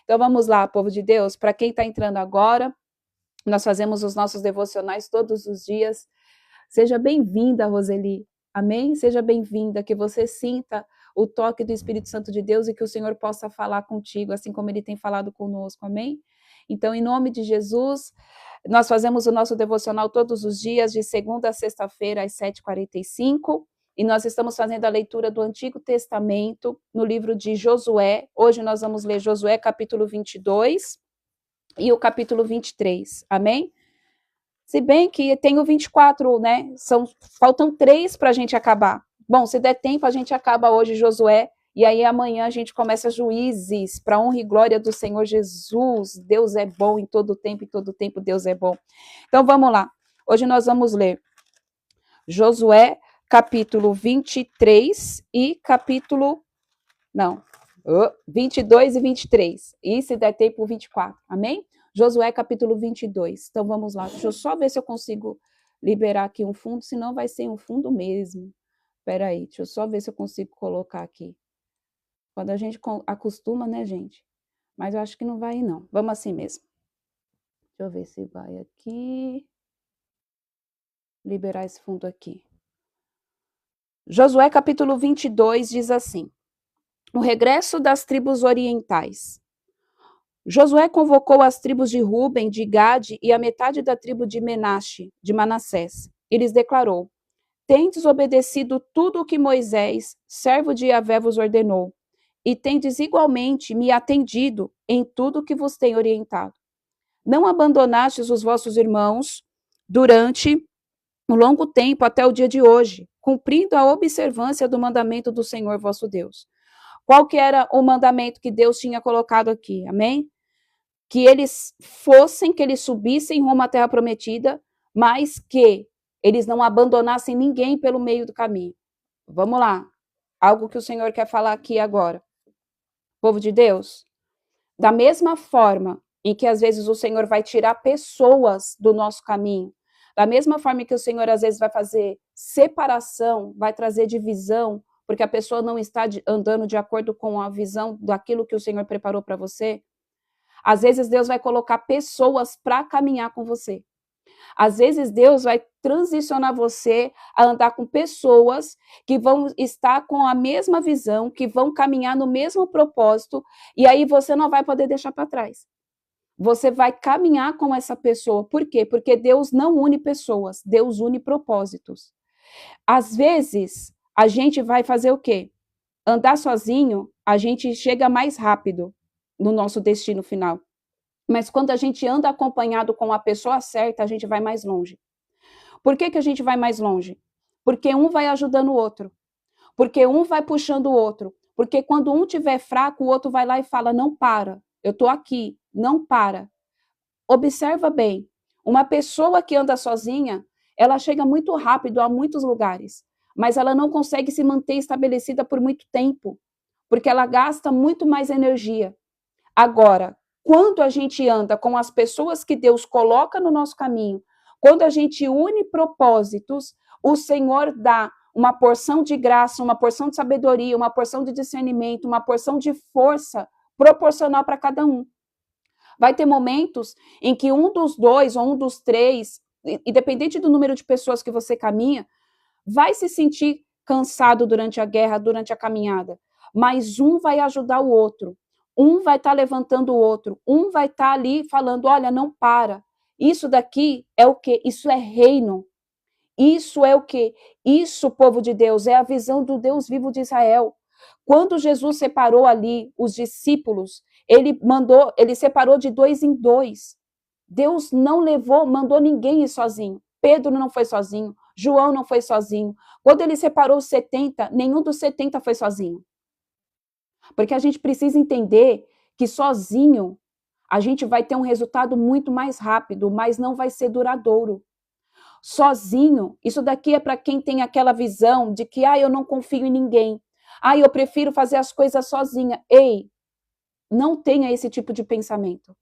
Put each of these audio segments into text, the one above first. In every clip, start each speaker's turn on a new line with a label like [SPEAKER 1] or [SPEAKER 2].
[SPEAKER 1] Então vamos lá, povo de Deus, para quem está entrando agora, nós fazemos os nossos devocionais todos os dias. Seja bem-vinda, Roseli. Amém? Seja bem-vinda, que você sinta o toque do Espírito Santo de Deus e que o Senhor possa falar contigo, assim como Ele tem falado conosco. Amém? Então, em nome de Jesus, nós fazemos o nosso devocional todos os dias, de segunda a sexta-feira, às 7h45. E nós estamos fazendo a leitura do Antigo Testamento, no livro de Josué. Hoje nós vamos ler Josué, capítulo 22 e o capítulo 23. Amém? Se bem que tem o 24, né? Faltam 3 para a gente acabar. Bom, se der tempo, a gente acaba hoje Josué, e aí amanhã a gente começa Juízes, para honra e glória do Senhor Jesus. Deus é bom em todo tempo Deus é bom. Então vamos lá. Hoje nós vamos ler Josué, capítulo 23 e capítulo... Não, 22 e 23. E se der tempo, 24. Amém? Josué, capítulo 22. Então, vamos lá. Deixa eu só ver se eu consigo liberar aqui um fundo, senão vai ser um fundo mesmo. Espera aí, deixa eu só ver se eu consigo colocar aqui. Quando a gente acostuma, né, gente? Mas eu acho que não vai ir, não. Vamos assim mesmo. Deixa eu ver se vai aqui. Liberar esse fundo aqui. Josué, capítulo 22, diz assim: o regresso das tribos orientais. Josué convocou as tribos de Ruben, de Gade e a metade da tribo de Menache, de Manassés. E lhes declarou: tendes obedecido tudo o que Moisés, servo de Yahvé, vos ordenou, e tendes igualmente me atendido em tudo o que vos tenho orientado. Não abandonastes os vossos irmãos durante um longo tempo até o dia de hoje, cumprindo a observância do mandamento do Senhor vosso Deus. Qual que era o mandamento que Deus tinha colocado aqui? Amém? Que eles subissem rumo à terra prometida, mas que eles não abandonassem ninguém pelo meio do caminho. Vamos lá. Algo que o Senhor quer falar aqui agora. Povo de Deus, da mesma forma em que às vezes o Senhor vai tirar pessoas do nosso caminho, da mesma forma que o Senhor às vezes vai fazer separação, vai trazer divisão, porque a pessoa não está andando de acordo com a visão daquilo que o Senhor preparou para você, às vezes Deus vai colocar pessoas para caminhar com você. Às vezes Deus vai transicionar você a andar com pessoas que vão estar com a mesma visão, que vão caminhar no mesmo propósito, e aí você não vai poder deixar para trás. Você vai caminhar com essa pessoa. Por quê? Porque Deus não une pessoas, Deus une propósitos. Às vezes, a gente vai fazer o quê? Andar sozinho, a gente chega mais rápido no nosso destino final. Mas quando a gente anda acompanhado com a pessoa certa, a gente vai mais longe. Por que a gente vai mais longe? Porque um vai ajudando o outro. Porque um vai puxando o outro. Porque quando um tiver fraco, o outro vai lá e fala: não para, eu estou aqui, não para. Observa bem, uma pessoa que anda sozinha, ela chega muito rápido a muitos lugares, mas ela não consegue se manter estabelecida por muito tempo, porque ela gasta muito mais energia. Agora, quando a gente anda com as pessoas que Deus coloca no nosso caminho, quando a gente une propósitos, o Senhor dá uma porção de graça, uma porção de sabedoria, uma porção de discernimento, uma porção de força proporcional para cada um. Vai ter momentos em que um dos dois ou um dos três, independente do número de pessoas que você caminha, vai se sentir cansado durante a guerra, durante a caminhada, mas um vai ajudar o outro. Um vai estar levantando o outro, um vai estar ali falando: olha, não para. Isso daqui é o quê? Isso é reino. Isso é o quê? Isso, povo de Deus, é a visão do Deus vivo de Israel. Quando Jesus separou ali os discípulos, ele separou de 2 em 2. Deus não mandou ninguém ir sozinho. Pedro não foi sozinho, João não foi sozinho. Quando ele separou os 70, nenhum dos 70 foi sozinho. Porque a gente precisa entender que sozinho a gente vai ter um resultado muito mais rápido, mas não vai ser duradouro. Sozinho, isso daqui é para quem tem aquela visão de que eu não confio em ninguém. Eu prefiro fazer as coisas sozinha. Ei, não tenha esse tipo de pensamento.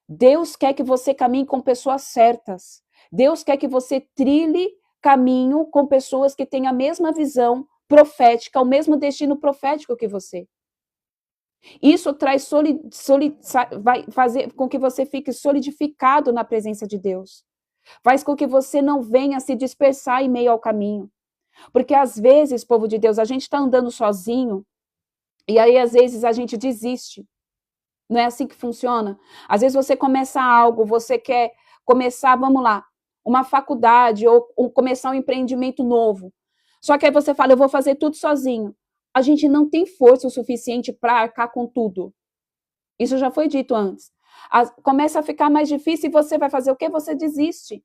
[SPEAKER 1] Deus quer que você caminhe com pessoas certas. Deus quer que você trilhe caminho com pessoas que têm a mesma visão profética, o mesmo destino profético que você. Isso vai fazer com que você fique solidificado na presença de Deus. Faz com que você não venha se dispersar em meio ao caminho. Porque às vezes, povo de Deus, a gente está andando sozinho e aí às vezes a gente desiste. Não é assim que funciona? Às vezes você começa algo, você quer começar, vamos lá, uma faculdade ou começar um empreendimento novo. Só que aí você fala, eu vou fazer tudo sozinho. A gente não tem força o suficiente para arcar com tudo. Isso já foi dito antes. Começa a ficar mais difícil e você vai fazer o quê? Você desiste.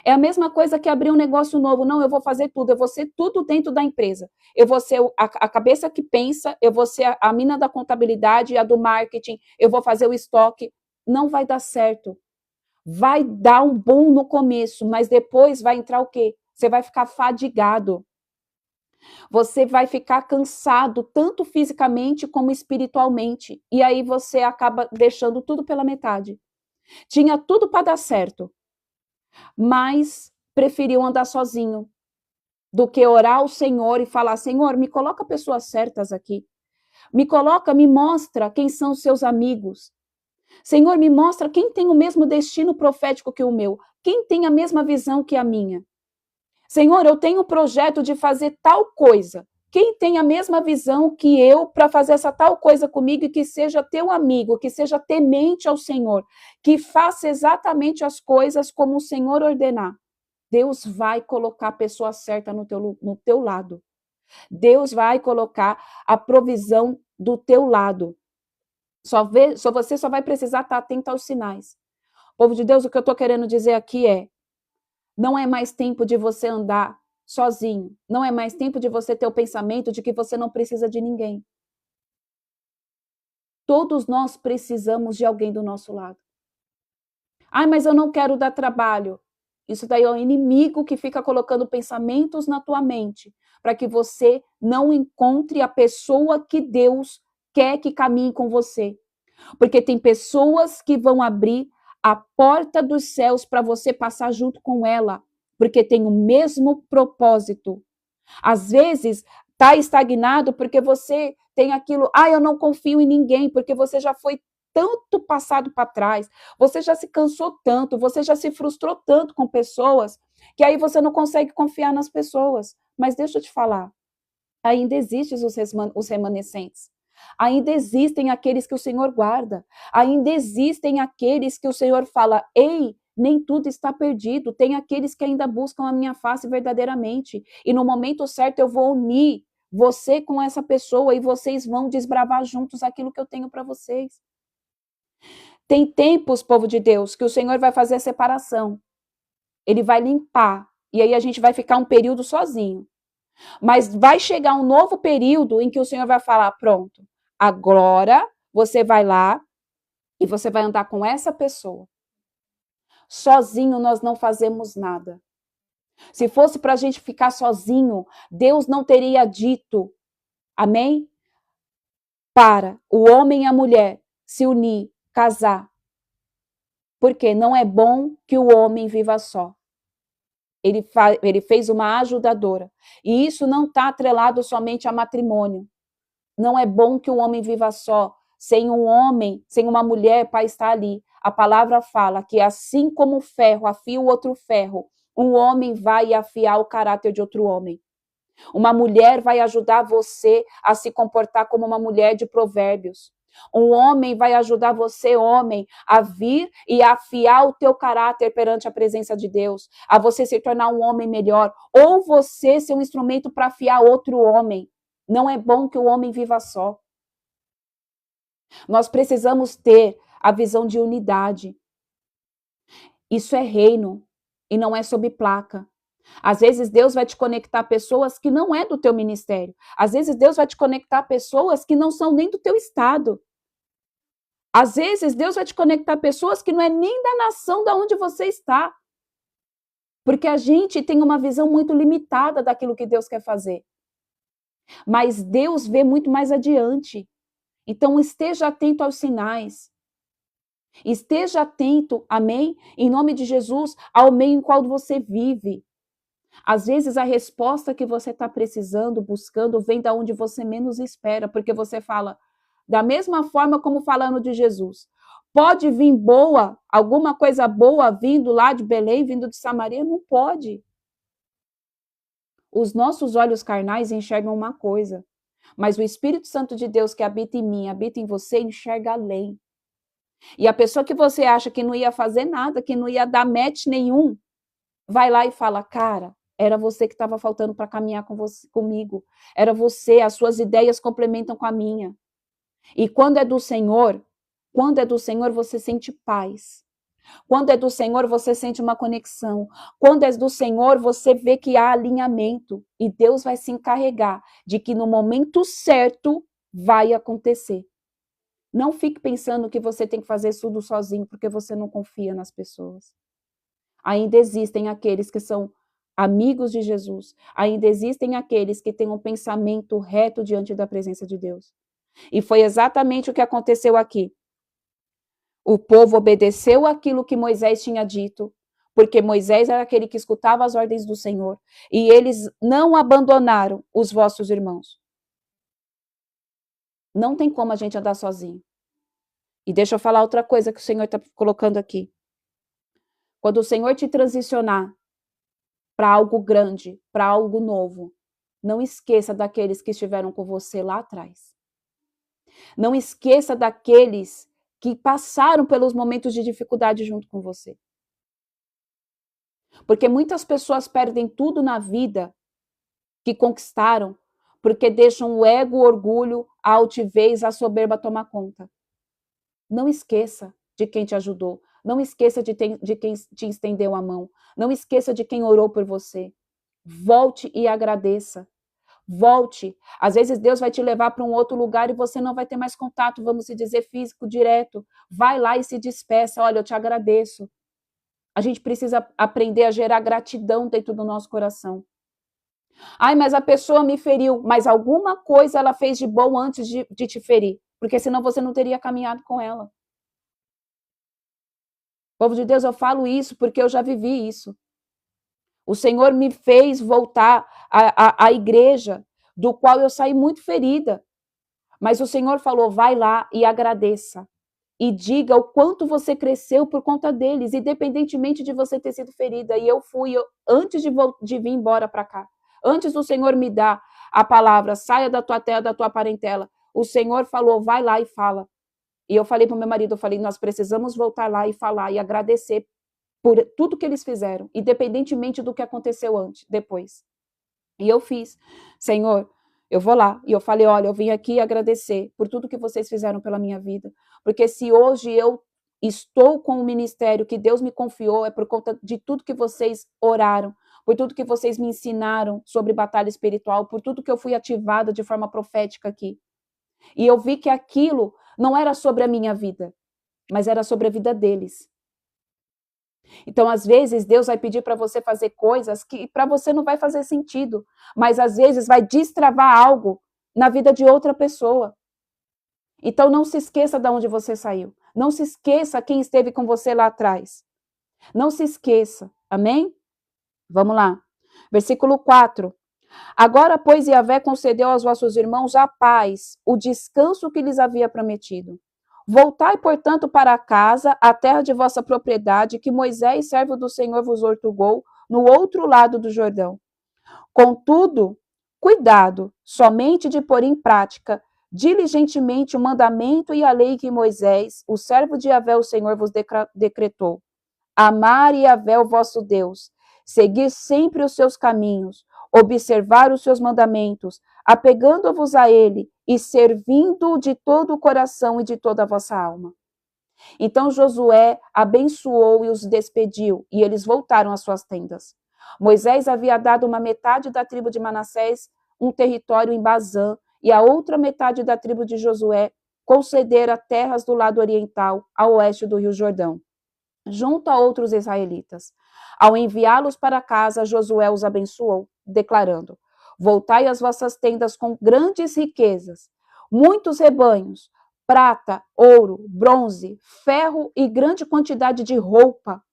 [SPEAKER 1] É a mesma coisa que abrir um negócio novo. Não, eu vou fazer tudo, eu vou ser tudo dentro da empresa. Eu vou ser a cabeça que pensa, eu vou ser a mina da contabilidade, a do marketing, eu vou fazer o estoque. Não vai dar certo. Vai dar um boom no começo, mas depois vai entrar o quê? Você vai ficar fadigado. Você vai ficar cansado, tanto fisicamente como espiritualmente. E aí você acaba deixando tudo pela metade. Tinha tudo para dar certo, mas preferiu andar sozinho do que orar ao Senhor e falar: Senhor, me coloca pessoas certas aqui. Me mostra quem são os seus amigos. Senhor, me mostra quem tem o mesmo destino profético que o meu, quem tem a mesma visão que a minha. Senhor, eu tenho um projeto de fazer tal coisa. Quem tem a mesma visão que eu para fazer essa tal coisa comigo e que seja teu amigo, que seja temente ao Senhor, que faça exatamente as coisas como o Senhor ordenar. Deus vai colocar a pessoa certa no teu lado. Deus vai colocar a provisão do teu lado. Você só vai precisar estar atento aos sinais. Povo de Deus, o que eu estou querendo dizer aqui é: não é mais tempo de você andar sozinho. Não é mais tempo de você ter o pensamento de que você não precisa de ninguém. Todos nós precisamos de alguém do nosso lado. Ai, mas eu não quero dar trabalho. Isso daí é o inimigo que fica colocando pensamentos na tua mente para que você não encontre a pessoa que Deus quer que caminhe com você. Porque tem pessoas que vão abrir a porta dos céus para você passar junto com ela, porque tem o mesmo propósito. Às vezes, está estagnado porque você tem aquilo, eu não confio em ninguém, porque você já foi tanto passado para trás, você já se cansou tanto, você já se frustrou tanto com pessoas, que aí você não consegue confiar nas pessoas. Mas deixa eu te falar, ainda existem os remanescentes. Ainda existem aqueles que o Senhor guarda. Ainda existem aqueles que o Senhor fala: ei, nem tudo está perdido. Tem aqueles que ainda buscam a minha face verdadeiramente. E no momento certo eu vou unir você com essa pessoa e vocês vão desbravar juntos aquilo que eu tenho para vocês. Tem tempos, povo de Deus, que o Senhor vai fazer a separação. Ele vai limpar. E aí a gente vai ficar um período sozinho. Mas vai chegar um novo período em que o Senhor vai falar: pronto, agora você vai lá e você vai andar com essa pessoa. Sozinho nós não fazemos nada. Se fosse para a gente ficar sozinho, Deus não teria dito, amém? Para o homem e a mulher se unir, casar. Porque não é bom que o homem viva só. Ele fez uma ajudadora. E isso não está atrelado somente a matrimônio. Não é bom que o homem viva só, sem um homem, sem uma mulher para estar ali. A palavra fala que assim como o ferro afia o outro ferro, um homem vai afiar o caráter de outro homem. Uma mulher vai ajudar você a se comportar como uma mulher de provérbios. Um homem vai ajudar você, homem, a vir e afiar o teu caráter perante a presença de Deus, a você se tornar um homem melhor, ou você ser um instrumento para afiar outro homem. Não é bom que o homem viva só. Nós precisamos ter a visão de unidade. Isso é reino e não é sob placa. Às vezes Deus vai te conectar a pessoas que não é do teu ministério. Às vezes Deus vai te conectar a pessoas que não são nem do teu estado. Às vezes Deus vai te conectar a pessoas que não é nem da nação da onde você está. Porque a gente tem uma visão muito limitada daquilo que Deus quer fazer. Mas Deus vê muito mais adiante. Então esteja atento aos sinais. Esteja atento, amém? Em nome de Jesus, ao meio em qual você vive. Às vezes a resposta que você está precisando, buscando, vem da onde você menos espera, porque você fala: Da mesma forma como falando de Jesus. Pode vir boa, alguma coisa boa vindo lá de Belém, vindo de Samaria? Não pode. Os nossos olhos carnais enxergam uma coisa, mas o Espírito Santo de Deus que habita em mim, habita em você, enxerga além. E a pessoa que você acha que não ia fazer nada, que não ia dar match nenhum, vai lá e fala, cara, era você que estava faltando para caminhar comigo. Era você, as suas ideias complementam com a minha. E quando é do Senhor, você sente paz. Quando é do Senhor, você sente uma conexão. Quando é do Senhor, você vê que há alinhamento. E Deus vai se encarregar de que no momento certo vai acontecer. Não fique pensando que você tem que fazer tudo sozinho, porque você não confia nas pessoas. Ainda existem aqueles que são amigos de Jesus. Ainda existem aqueles que têm um pensamento reto diante da presença de Deus. E foi exatamente o que aconteceu aqui. O povo obedeceu aquilo que Moisés tinha dito, porque Moisés era aquele que escutava as ordens do Senhor. E eles não abandonaram os vossos irmãos. Não tem como a gente andar sozinho. E deixa eu falar outra coisa que o Senhor está colocando aqui. Quando o Senhor te transicionar para algo grande, para algo novo, não esqueça daqueles que estiveram com você lá atrás. Não esqueça daqueles que passaram pelos momentos de dificuldade junto com você. Porque muitas pessoas perdem tudo na vida que conquistaram, porque deixam o ego, o orgulho, a altivez, a soberba tomar conta. Não esqueça de quem te ajudou. Não esqueça de quem te estendeu a mão. Não esqueça de quem orou por você. Volte e agradeça. Volte. Às vezes Deus vai te levar para um outro lugar e você não vai ter mais contato, vamos se dizer, físico, direto. Vai lá e se despeça. Olha, eu te agradeço. A gente precisa aprender a gerar gratidão dentro do nosso coração. Ai, mas a pessoa me feriu. Mas alguma coisa ela fez de bom antes de te ferir. Porque senão você não teria caminhado com ela. Povo de Deus, eu falo isso porque eu já vivi isso. O Senhor me fez voltar à igreja, do qual eu saí muito ferida. Mas o Senhor falou, vai lá e agradeça. E diga o quanto você cresceu por conta deles, independentemente de você ter sido ferida. E eu fui, antes de vir embora para cá, antes do Senhor me dar a palavra, saia da tua terra, da tua parentela, o Senhor falou, vai lá e fala. E eu falei para o meu marido, nós precisamos voltar lá e falar e agradecer por tudo que eles fizeram, independentemente do que aconteceu depois. E eu fiz, Senhor, eu vou lá. E eu falei, olha, eu vim aqui agradecer por tudo que vocês fizeram pela minha vida. Porque se hoje eu estou com o ministério que Deus me confiou, é por conta de tudo que vocês oraram, por tudo que vocês me ensinaram sobre batalha espiritual, por tudo que eu fui ativada de forma profética aqui. E eu vi que aquilo não era sobre a minha vida, mas era sobre a vida deles. Então, às vezes, Deus vai pedir para você fazer coisas que para você não vai fazer sentido, mas às vezes vai destravar algo na vida de outra pessoa. Então, não se esqueça de onde você saiu. Não se esqueça quem esteve com você lá atrás. Não se esqueça. Amém? Vamos lá. Versículo 4. Agora, pois, Yahvé concedeu aos vossos irmãos a paz, o descanso que lhes havia prometido. Voltai, portanto, para casa, a terra de vossa propriedade, que Moisés, servo do Senhor, vos ortogou, no outro lado do Jordão. Contudo, cuidado, somente de pôr em prática, diligentemente, o mandamento e a lei que Moisés, o servo de Yahvé, o Senhor, vos decretou. Amar Yahvé, o vosso Deus, seguir sempre os seus caminhos, observar os seus mandamentos, apegando-vos a ele e servindo de todo o coração e de toda a vossa alma. Então Josué abençoou e os despediu, e eles voltaram às suas tendas. Moisés havia dado uma metade da tribo de Manassés um território em Bazã, e a outra metade da tribo de Josué concedera terras do lado oriental, a oeste do rio Jordão, junto a outros israelitas. Ao enviá-los para casa, Josué os abençoou, declarando: voltai às vossas tendas com grandes riquezas, muitos rebanhos, prata, ouro, bronze, ferro e grande quantidade de roupa.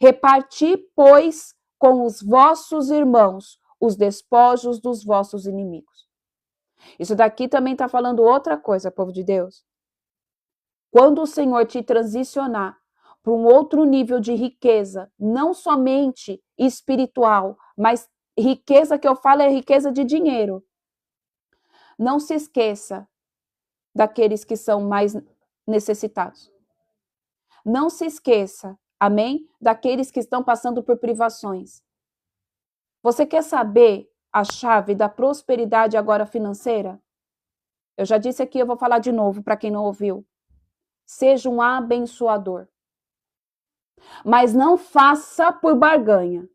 [SPEAKER 1] Reparti, pois, com os vossos irmãos os despojos dos vossos inimigos. Isso daqui também está falando outra coisa, povo de Deus. Quando o Senhor te transicionar para um outro nível de riqueza, não somente espiritual, mas riqueza que eu falo é riqueza de dinheiro. Não se esqueça daqueles que são mais necessitados. Não se esqueça, amém? Daqueles que estão passando por privações. Você quer saber a chave da prosperidade agora financeira? Eu já disse aqui, eu vou falar de novo para quem não ouviu. Seja um abençoador. Mas não faça por barganha,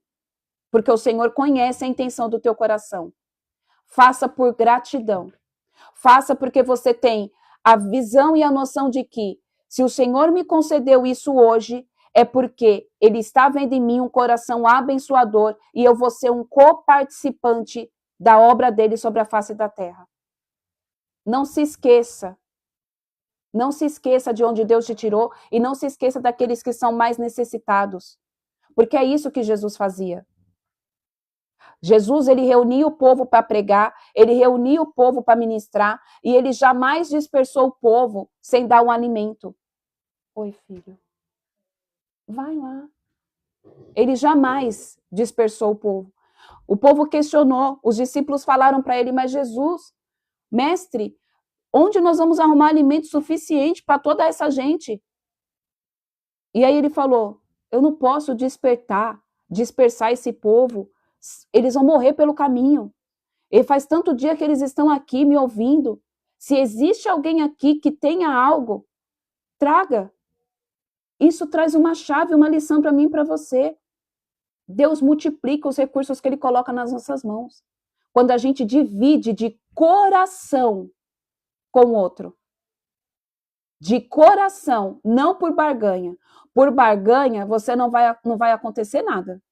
[SPEAKER 1] porque o Senhor conhece a intenção do teu coração. Faça por gratidão. Faça porque você tem a visão e a noção de que, se o Senhor me concedeu isso hoje, é porque Ele está vendo em mim um coração abençoador e eu vou ser um coparticipante da obra dele sobre a face da terra. Não se esqueça. Não se esqueça de onde Deus te tirou e não se esqueça daqueles que são mais necessitados. Porque é isso que Jesus fazia. Jesus, ele reunia o povo para pregar, ele reunia o povo para ministrar e ele jamais dispersou o povo sem dar um alimento. Oi, filho. Vai lá. Ele jamais dispersou o povo. O povo questionou, os discípulos falaram para ele, mas Jesus, mestre, onde nós vamos arrumar alimento suficiente para toda essa gente? E aí ele falou, eu não posso dispersar esse povo, eles vão morrer pelo caminho. E faz tanto dia que eles estão aqui me ouvindo. Se existe alguém aqui que tenha algo, traga. Isso traz uma chave, uma lição para mim e para você. Deus multiplica os recursos que Ele coloca nas nossas mãos. Quando a gente divide de coração com o outro. De coração, não por barganha. Por barganha, você não vai acontecer nada.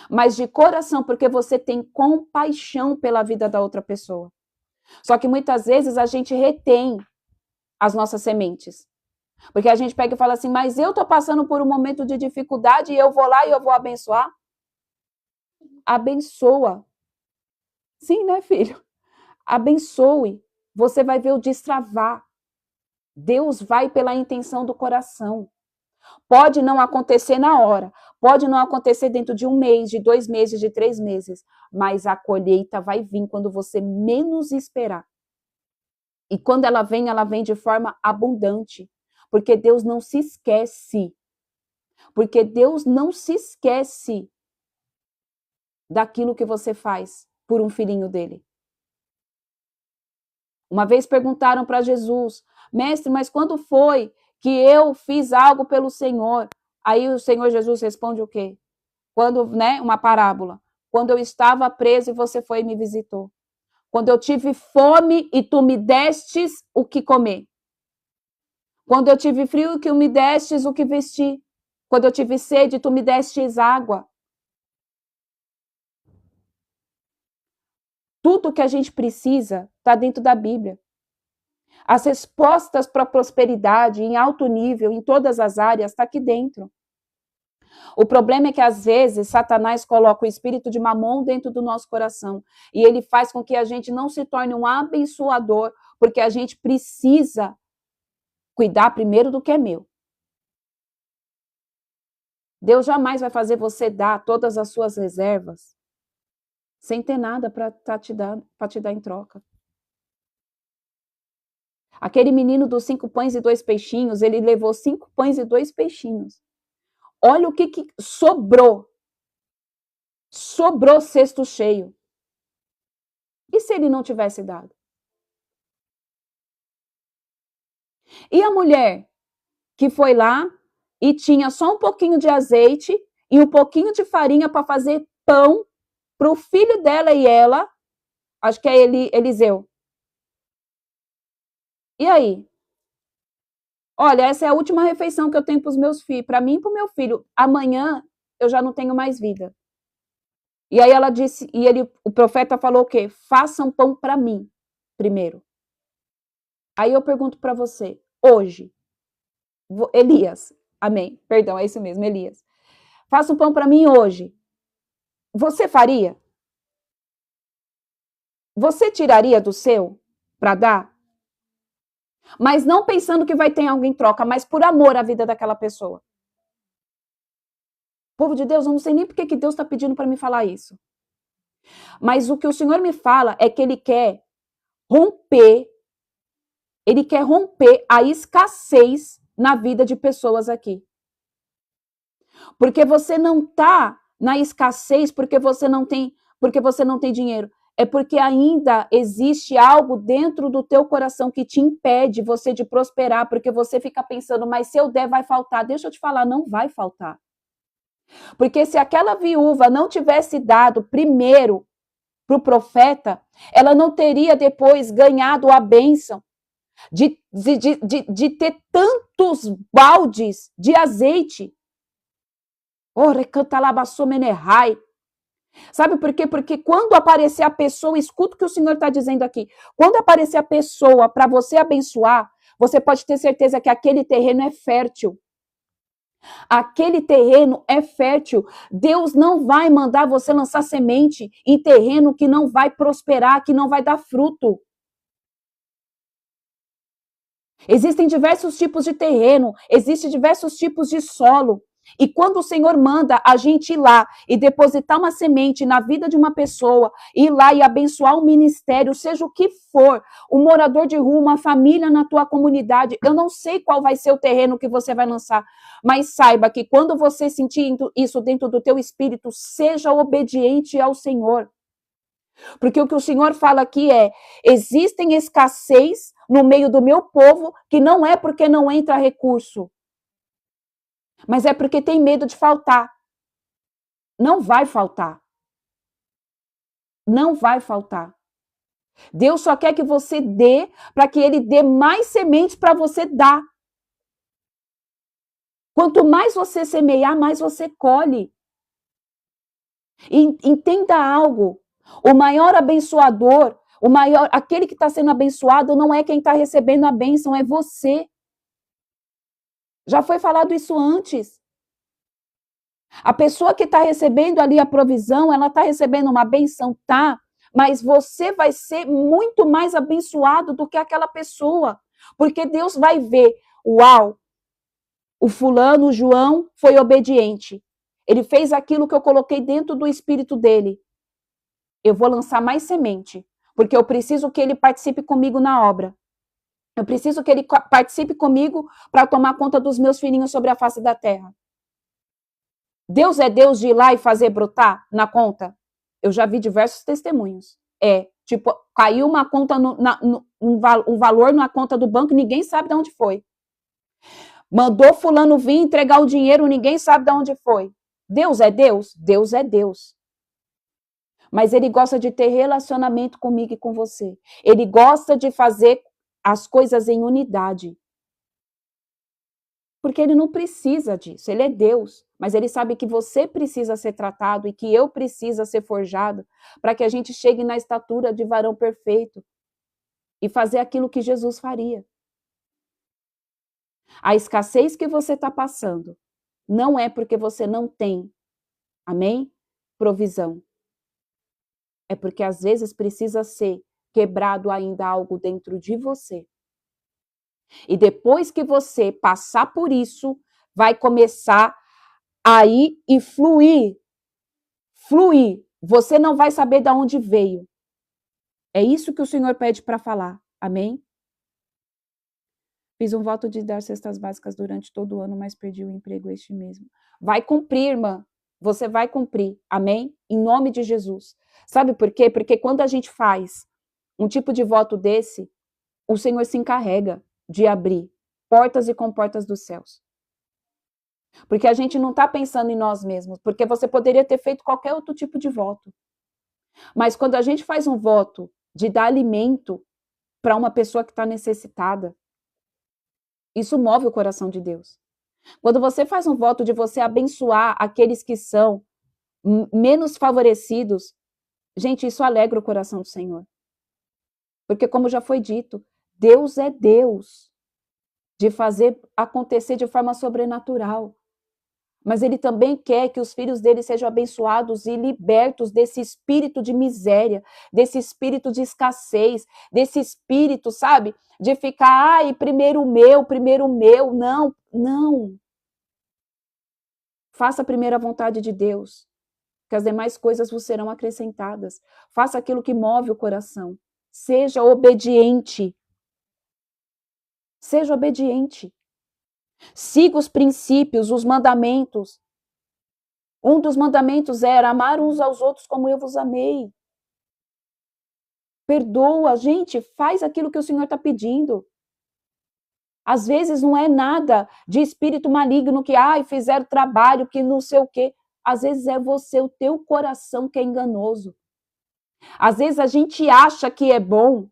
[SPEAKER 1] Mas de coração, porque você tem compaixão pela vida da outra pessoa. Só que muitas vezes a gente retém as nossas sementes. Porque a gente pega e fala assim, mas eu estou passando por um momento de dificuldade e eu vou lá e eu vou abençoar. Abençoa. Sim, né, filho? Abençoe. Você vai ver o destravar. Deus vai pela intenção do coração. Pode não acontecer na hora, pode não acontecer dentro de 1 mês, de 2 meses, de 3 meses, mas a colheita vai vir quando você menos esperar. E quando ela vem de forma abundante, porque Deus não se esquece. Porque Deus não se esquece daquilo que você faz por um filhinho dele. Uma vez perguntaram para Jesus, mestre, mas quando foi que eu fiz algo pelo Senhor? Aí o Senhor Jesus responde o quê? Quando, né, uma parábola. Quando eu estava preso e você foi e me visitou. Quando eu tive fome e tu me destes o que comer. Quando eu tive frio e tu me destes o que vestir. Quando eu tive sede, tu me destes água. Tudo que a gente precisa está dentro da Bíblia. As respostas para a prosperidade em alto nível, em todas as áreas, está aqui dentro. O problema é que, às vezes, Satanás coloca o espírito de Mamon dentro do nosso coração. E ele faz com que a gente não se torne um abençoador, porque a gente precisa cuidar primeiro do que é meu. Deus jamais vai fazer você dar todas as suas reservas sem ter nada para te dar em troca. Aquele menino dos 5 pães e 2 peixinhos, ele levou 5 pães e 2 peixinhos. Olha o que sobrou. Sobrou cesto cheio. E se ele não tivesse dado? E a mulher que foi lá e tinha só um pouquinho de azeite e um pouquinho de farinha para fazer pão para o filho dela e ela, acho que é Eliseu. E aí? Olha, essa é a última refeição que eu tenho para os meus filhos, para mim e para o meu filho. Amanhã eu já não tenho mais vida. E aí ela disse, o profeta falou o quê? Façam pão para mim, primeiro. Aí eu pergunto para você, hoje, Elias, amém, perdão, é isso mesmo, Elias. Faça um pão para mim hoje. Você faria? Você tiraria do seu? para dar? Mas não pensando que vai ter alguém em troca, mas por amor à vida daquela pessoa. Povo de Deus, eu não sei nem por que Deus está pedindo para me falar isso. Mas o que o Senhor me fala é que Ele quer romper a escassez na vida de pessoas aqui. Porque você não está na escassez porque você não tem dinheiro. É porque ainda existe algo dentro do teu coração que te impede você de prosperar, porque você fica pensando, mas se eu der vai faltar. Deixa eu te falar, não vai faltar. Porque se aquela viúva não tivesse dado primeiro para o profeta, ela não teria depois ganhado a bênção de ter tantos baldes de azeite. Sabe por quê? Porque quando aparecer a pessoa, escuta o que o Senhor está dizendo aqui. Quando aparecer a pessoa para você abençoar, você pode ter certeza que aquele terreno é fértil. Aquele terreno é fértil. Deus não vai mandar você lançar semente em terreno que não vai prosperar, que não vai dar fruto. Existem diversos tipos de terreno, existem diversos tipos de solo. E quando o Senhor manda a gente ir lá e depositar uma semente na vida de uma pessoa, ir lá e abençoar um ministério, seja o que for, um morador de rua, uma família na tua comunidade, eu não sei qual vai ser o terreno que você vai lançar, mas saiba que quando você sentir isso dentro do teu espírito, seja obediente ao Senhor. Porque o que o Senhor fala aqui é, existem escassez no meio do meu povo, que não é porque não entra recurso, mas é porque tem medo de faltar. Não vai faltar. Não vai faltar. Deus só quer que você dê para que Ele dê mais sementes para você dar. Quanto mais você semear, mais você colhe. E entenda algo. O maior abençoador, aquele que está sendo abençoado, não é quem está recebendo a bênção, é você. Já foi falado isso antes. A pessoa que está recebendo ali a provisão, ela está recebendo uma benção, tá? Mas você vai ser muito mais abençoado do que aquela pessoa. Porque Deus vai ver, uau, o fulano, o João, foi obediente. Ele fez aquilo que eu coloquei dentro do espírito dele. Eu vou lançar mais semente, porque eu preciso que ele participe comigo na obra. Eu preciso que ele participe comigo para tomar conta dos meus filhinhos sobre a face da terra. Deus é Deus de ir lá e fazer brotar na conta? Eu já vi diversos testemunhos. Tipo, caiu uma conta, um valor na conta do banco, ninguém sabe de onde foi. Mandou fulano vir entregar o dinheiro, ninguém sabe de onde foi. Deus é Deus? Deus é Deus. Mas Ele gosta de ter relacionamento comigo e com você. Ele gosta de fazer as coisas em unidade. Porque Ele não precisa disso, Ele é Deus. Mas Ele sabe que você precisa ser tratado e que eu preciso ser forjado para que a gente chegue na estatura de varão perfeito e fazer aquilo que Jesus faria. A escassez que você está passando não é porque você não tem, amém? Provisão. É porque às vezes precisa ser quebrado ainda algo dentro de você. E depois que você passar por isso, vai começar a ir e fluir. Fluir. Você não vai saber de onde veio. É isso que o Senhor pede para falar. Amém? Fiz um voto de dar cestas básicas durante todo o ano, mas perdi o emprego este mesmo. Vai cumprir, irmã. Você vai cumprir. Amém? Em nome de Jesus. Sabe por quê? Porque quando a gente faz um tipo de voto desse, o Senhor se encarrega de abrir portas e comportas dos céus. Porque a gente não está pensando em nós mesmos, porque você poderia ter feito qualquer outro tipo de voto. Mas quando a gente faz um voto de dar alimento para uma pessoa que está necessitada, isso move o coração de Deus. Quando você faz um voto de você abençoar aqueles que são menos favorecidos, gente, isso alegra o coração do Senhor. Porque como já foi dito, Deus é Deus de fazer acontecer de forma sobrenatural. Mas ele também quer que os filhos dele sejam abençoados e libertos desse espírito de miséria, desse espírito de escassez, desse espírito, sabe? De ficar, ai, primeiro o meu, primeiro o meu. Não, não. Faça a primeira vontade de Deus, que as demais coisas vos serão acrescentadas. Faça aquilo que move o coração. Seja obediente. Seja obediente. Siga os princípios, os mandamentos. Um dos mandamentos era amar uns aos outros como eu vos amei. Perdoa, gente, faz aquilo que o Senhor está pedindo. Às vezes não é nada de espírito maligno que, ai, fizeram trabalho, que não sei o quê. Às vezes é você, o teu coração que é enganoso. Às vezes a gente acha que é bom,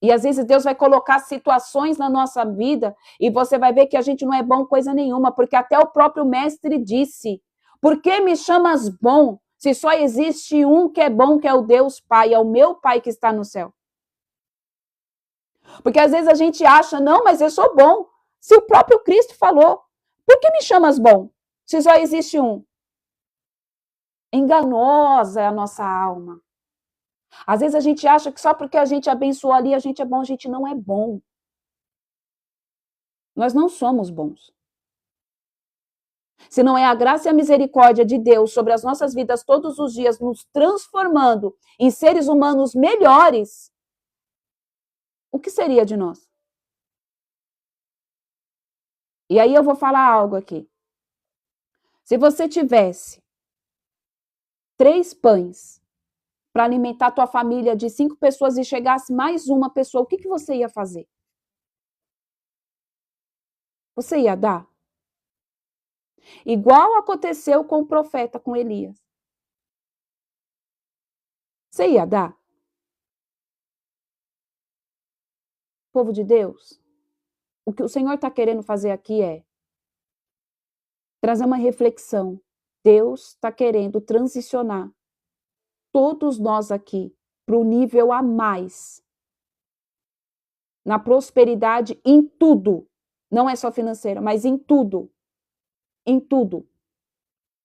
[SPEAKER 1] e às vezes Deus vai colocar situações na nossa vida e você vai ver que a gente não é bom coisa nenhuma, porque até o próprio mestre disse: por que me chamas bom, se só existe um que é bom, que é o Deus Pai, é o meu Pai que está no céu? Porque às vezes a gente acha, não, mas eu sou bom. Se o próprio Cristo falou, por que me chamas bom, se só existe um? Enganosa é a nossa alma. Às vezes a gente acha que só porque a gente abençoou ali, a gente é bom, a gente não é bom. Nós não somos bons. Se não é a graça e a misericórdia de Deus sobre as nossas vidas todos os dias, nos transformando em seres humanos melhores, o que seria de nós? E aí eu vou falar algo aqui. Se você tivesse 3 pães para alimentar a tua família de 5 pessoas e chegasse mais uma pessoa, o que você ia fazer? Você ia dar? Igual aconteceu com o profeta, com Elias. Você ia dar? Povo de Deus, o que o Senhor está querendo fazer aqui é trazer uma reflexão. Deus está querendo transicionar todos nós aqui para o nível a mais, na prosperidade em tudo. Não é só financeira, mas em tudo. Em tudo.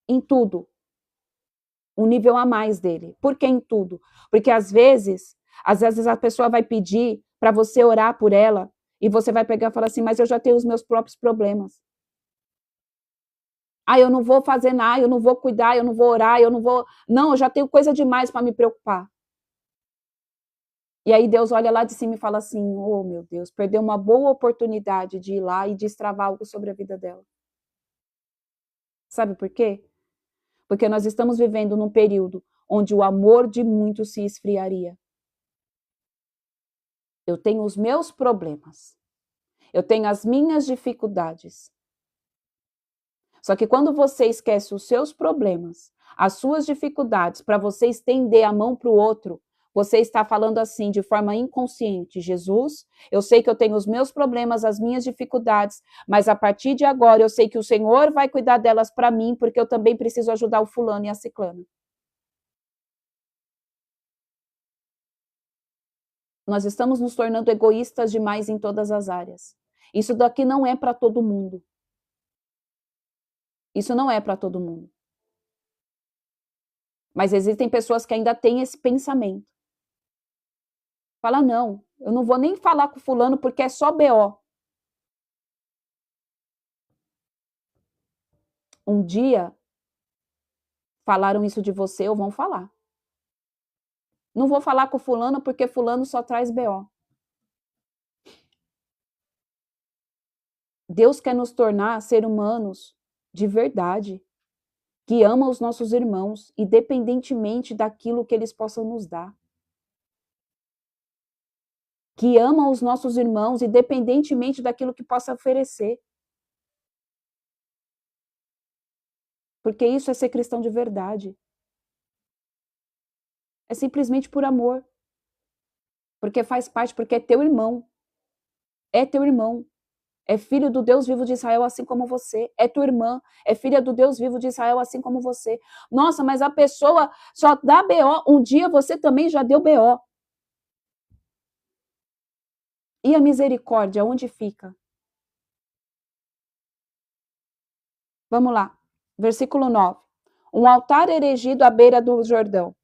[SPEAKER 1] Em tudo. Um nível a mais dele. Por que em tudo? Porque às vezes a pessoa vai pedir para você orar por ela e você vai pegar e falar assim, mas eu já tenho os meus próprios problemas. Ah, eu não vou fazer nada, eu não vou cuidar, eu não vou orar, eu não vou... Não, eu já tenho coisa demais para me preocupar. E aí Deus olha lá de cima e fala assim, oh meu Deus, perdeu uma boa oportunidade de ir lá e destravar algo sobre a vida dela. Sabe por quê? Porque nós estamos vivendo num período onde o amor de muitos se esfriaria. Eu tenho os meus problemas. Eu tenho as minhas dificuldades. Só que quando você esquece os seus problemas, as suas dificuldades, para você estender a mão para o outro, você está falando assim, de forma inconsciente, Jesus, eu sei que eu tenho os meus problemas, as minhas dificuldades, mas a partir de agora eu sei que o Senhor vai cuidar delas para mim, porque eu também preciso ajudar o fulano e a ciclana. Nós estamos nos tornando egoístas demais em todas as áreas. Isso daqui não é para todo mundo. Isso não é para todo mundo. Mas existem pessoas que ainda têm esse pensamento. Fala, não, eu não vou nem falar com fulano porque é só BO. Um dia falaram isso de você ou vão falar. Não vou falar com fulano porque fulano só traz BO. Deus quer nos tornar seres humanos de verdade, que amam os nossos irmãos, independentemente daquilo que eles possam nos dar. Que amam os nossos irmãos, independentemente daquilo que possa oferecer. Porque isso é ser cristão de verdade. É simplesmente por amor. Porque faz parte, porque é teu irmão. É teu irmão. É filho do Deus vivo de Israel, assim como você. É tua irmã, é filha do Deus vivo de Israel, assim como você. Nossa, mas a pessoa só dá BO. Um dia você também já deu BO. E a misericórdia, onde fica? Vamos lá. Versículo 9. Um altar erigido à beira do Jordão.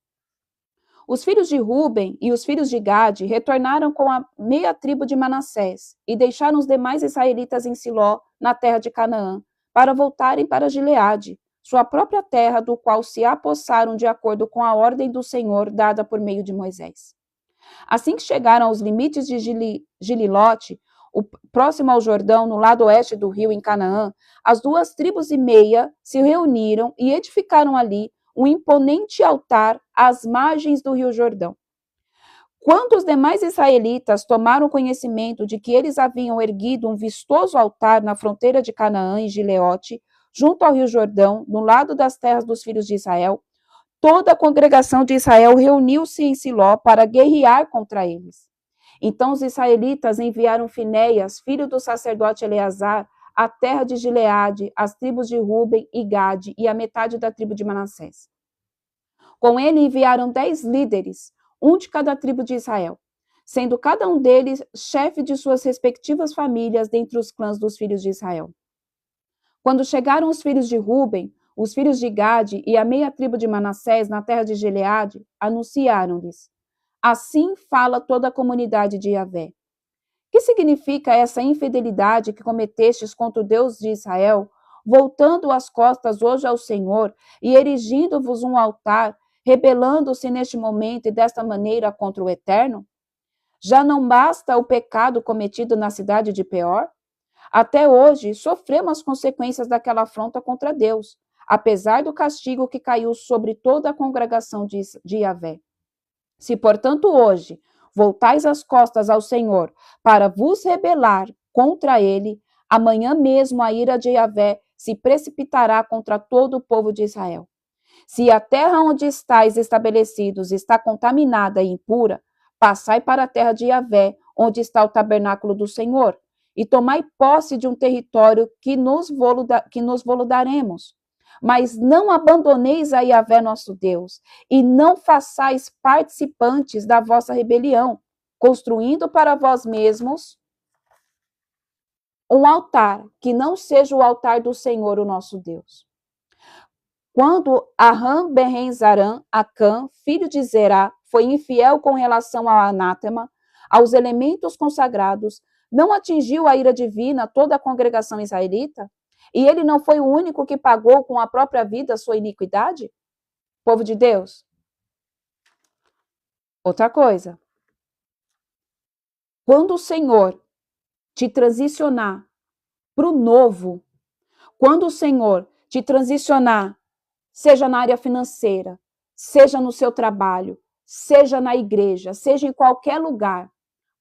[SPEAKER 1] Os filhos de Ruben e os filhos de Gade retornaram com a meia tribo de Manassés e deixaram os demais israelitas em Siló, na terra de Canaã, para voltarem para Gileade, sua própria terra, do qual se apossaram de acordo com a ordem do Senhor dada por meio de Moisés. Assim que chegaram aos limites de Gililote, próximo ao Jordão, no lado oeste do rio, em Canaã, as 2,5 tribos se reuniram e edificaram ali um imponente altar às margens do rio Jordão. Quando os demais israelitas tomaram conhecimento de que eles haviam erguido um vistoso altar na fronteira de Canaã, em Gileote, junto ao rio Jordão, no lado das terras dos filhos de Israel, toda a congregação de Israel reuniu-se em Siló para guerrear contra eles. Então os israelitas enviaram Finéias, filho do sacerdote Eleazar, à terra de Gileade, as tribos de Ruben e Gade e a metade da tribo de Manassés. Com ele enviaram 10 líderes, um de cada tribo de Israel, sendo cada um deles chefe de suas respectivas famílias dentre os clãs dos filhos de Israel. Quando chegaram os filhos de Ruben, os filhos de Gade e a meia tribo de Manassés na terra de Gileade, anunciaram-lhes: assim fala toda a comunidade de Yahvé. Que significa essa infidelidade que cometestes contra o Deus de Israel, voltando as costas hoje ao Senhor e erigindo-vos um altar, rebelando-se neste momento e desta maneira contra o Eterno? Já não basta o pecado cometido na cidade de Peor? Até hoje sofremos as consequências daquela afronta contra Deus, apesar do castigo que caiu sobre toda a congregação de Yahvé. Se, portanto, hoje voltais as costas ao Senhor para vos rebelar contra ele, amanhã mesmo a ira de Yahvé se precipitará contra todo o povo de Israel. Se a terra onde estáis estabelecidos está contaminada e impura, passai para a terra de Yahvé, onde está o tabernáculo do Senhor, e tomai posse de um território que nos vos daremos. Mas não abandoneis a Yahvé nosso Deus, e não façais participantes da vossa rebelião, construindo para vós mesmos um altar que não seja o altar do Senhor, o nosso Deus. Quando Aram-Berren-Zarã, Acã, filho de Zerá, foi infiel com relação ao anátema, aos elementos consagrados, não atingiu a ira divina toda a congregação israelita? E ele não foi o único que pagou com a própria vida a sua iniquidade? Povo de Deus. Outra coisa. Quando o Senhor te transicionar para o novo, quando o Senhor te transicionar, seja na área financeira, seja no seu trabalho, seja na igreja, seja em qualquer lugar,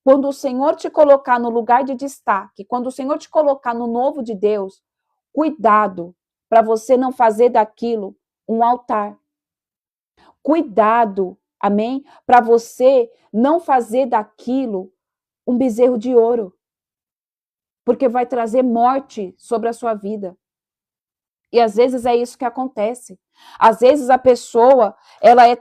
[SPEAKER 1] quando o Senhor te colocar no lugar de destaque, quando o Senhor te colocar no novo de Deus, cuidado para você não fazer daquilo um altar. Cuidado, amém? Para você não fazer daquilo um bezerro de ouro. Porque vai trazer morte sobre a sua vida. E às vezes é isso que acontece. Às vezes a pessoa, ela é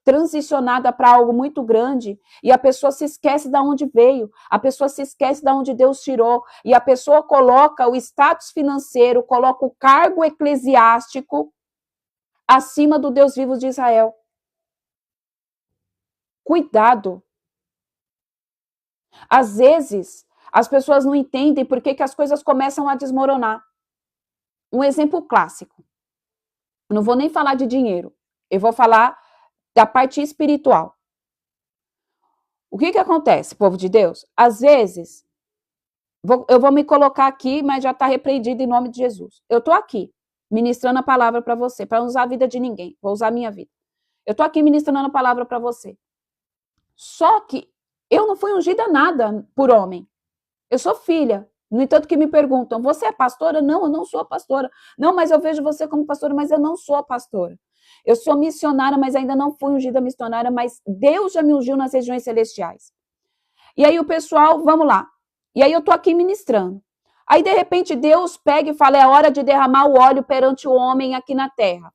[SPEAKER 1] transicionada para algo muito grande e a pessoa se esquece de onde veio, a pessoa se esquece de onde Deus tirou e a pessoa coloca o status financeiro, coloca o cargo eclesiástico acima do Deus vivo de Israel. Cuidado. Às vezes, as pessoas não entendem por que as coisas começam a desmoronar. Um exemplo clássico. Eu não vou nem falar de dinheiro, eu vou falar da parte espiritual. O que acontece, povo de Deus? Às vezes, eu vou me colocar aqui, mas já está repreendido em nome de Jesus. Eu estou aqui, ministrando a palavra para você, para não usar a vida de ninguém, vou usar a minha vida. Eu estou aqui ministrando a palavra para você. Só que eu não fui ungida nada por homem. Eu sou filha. No entanto que me perguntam, você é pastora? Não, eu não sou pastora. Não, mas eu vejo você como pastora, mas eu não sou pastora. Eu sou missionária, mas ainda não fui ungida missionária, mas Deus já me ungiu nas regiões celestiais. E aí o pessoal, vamos lá. E aí eu tô aqui ministrando. Aí, de repente, Deus pega e fala, é hora de derramar o óleo perante o homem aqui na terra.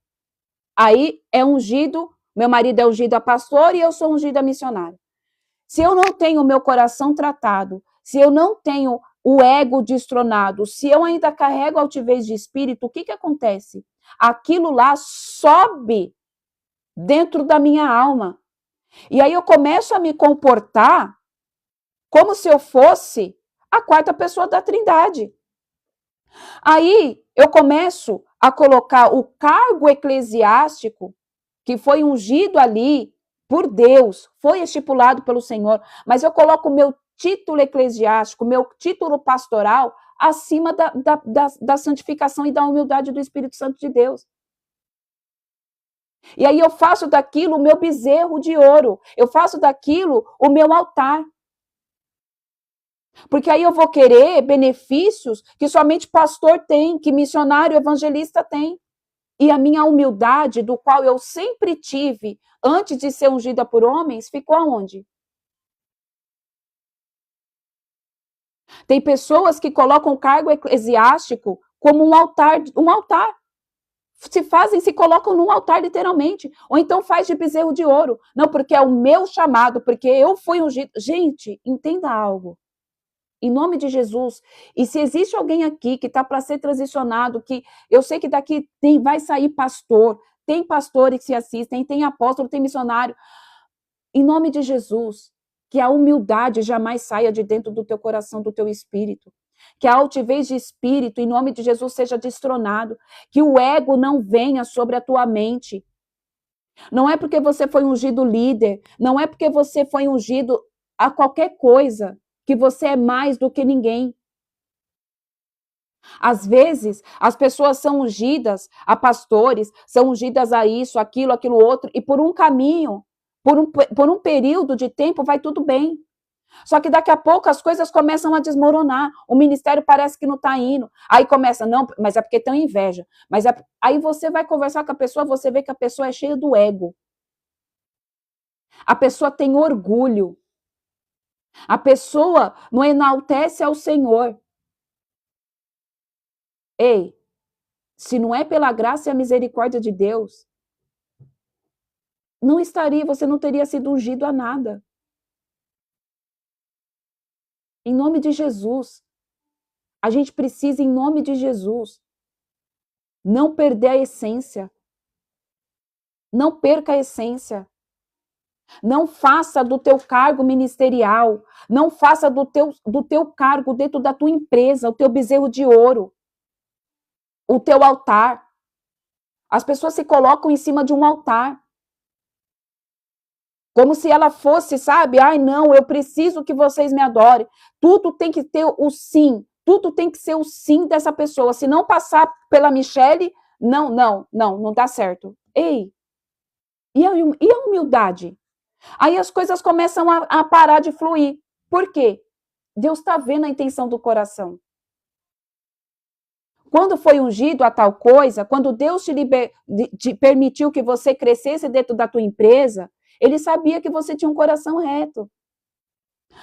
[SPEAKER 1] Aí é ungido, meu marido é ungido a pastor e eu sou ungida a missionária. Se eu não tenho o meu coração tratado, se eu não tenho o ego destronado, se eu ainda carrego altivez de espírito, o que acontece? Aquilo lá sobe dentro da minha alma. E aí eu começo a me comportar como se eu fosse a quarta pessoa da Trindade. Aí eu começo a colocar o cargo eclesiástico, que foi ungido ali por Deus, foi estipulado pelo Senhor, mas eu coloco o meu título eclesiástico, meu título pastoral, acima da santificação e da humildade do Espírito Santo de Deus. E aí eu faço daquilo o meu bezerro de ouro, eu faço daquilo o meu altar. Porque aí eu vou querer benefícios que somente pastor tem, que missionário evangelista tem. E a minha humildade, do qual eu sempre tive antes de ser ungida por homens, ficou aonde? Tem pessoas que colocam o cargo eclesiástico como um altar. Se colocam num altar literalmente, ou então faz de bezerro de ouro. Não, porque é o meu chamado, porque eu fui ungido. Gente, entenda algo. Em nome de Jesus. E se existe alguém aqui que está para ser transicionado, que eu sei que daqui vai sair pastor, tem pastores que se assistem, tem apóstolo, tem missionário. Em nome de Jesus, que a humildade jamais saia de dentro do teu coração, do teu espírito. Que a altivez de espírito, em nome de Jesus, seja destronado. Que o ego não venha sobre a tua mente. Não é porque você foi ungido líder, não é porque você foi ungido a qualquer coisa, que você é mais do que ninguém. Às vezes, as pessoas são ungidas a pastores, são ungidas a isso, aquilo outro, e por um caminho, por um período de tempo, vai tudo bem. Só que daqui a pouco as coisas começam a desmoronar, o ministério parece que não está indo. Aí começa, não, mas é porque tem inveja. Aí você vai conversar com a pessoa, você vê que a pessoa é cheia do ego. A pessoa tem orgulho. A pessoa não enaltece ao Senhor. Ei, se não é pela graça e a misericórdia de Deus, você não teria sido ungido a nada. Em nome de Jesus. A gente precisa, em nome de Jesus, não perder a essência. Não perca a essência. Não faça do teu cargo ministerial, não faça do teu cargo dentro da tua empresa, o teu bezerro de ouro, o teu altar. As pessoas se colocam em cima de um altar. Como se ela fosse, sabe? Ai, não, eu preciso que vocês me adorem. Tudo tem que ter o sim. Tudo tem que ser o sim dessa pessoa. Se não passar pela Michele, não dá certo. Ei, e a humildade? Aí as coisas começam a parar de fluir. Por quê? Deus está vendo a intenção do coração. Quando foi ungido a tal coisa, quando Deus te permitiu que você crescesse dentro da tua empresa, ele sabia que você tinha um coração reto.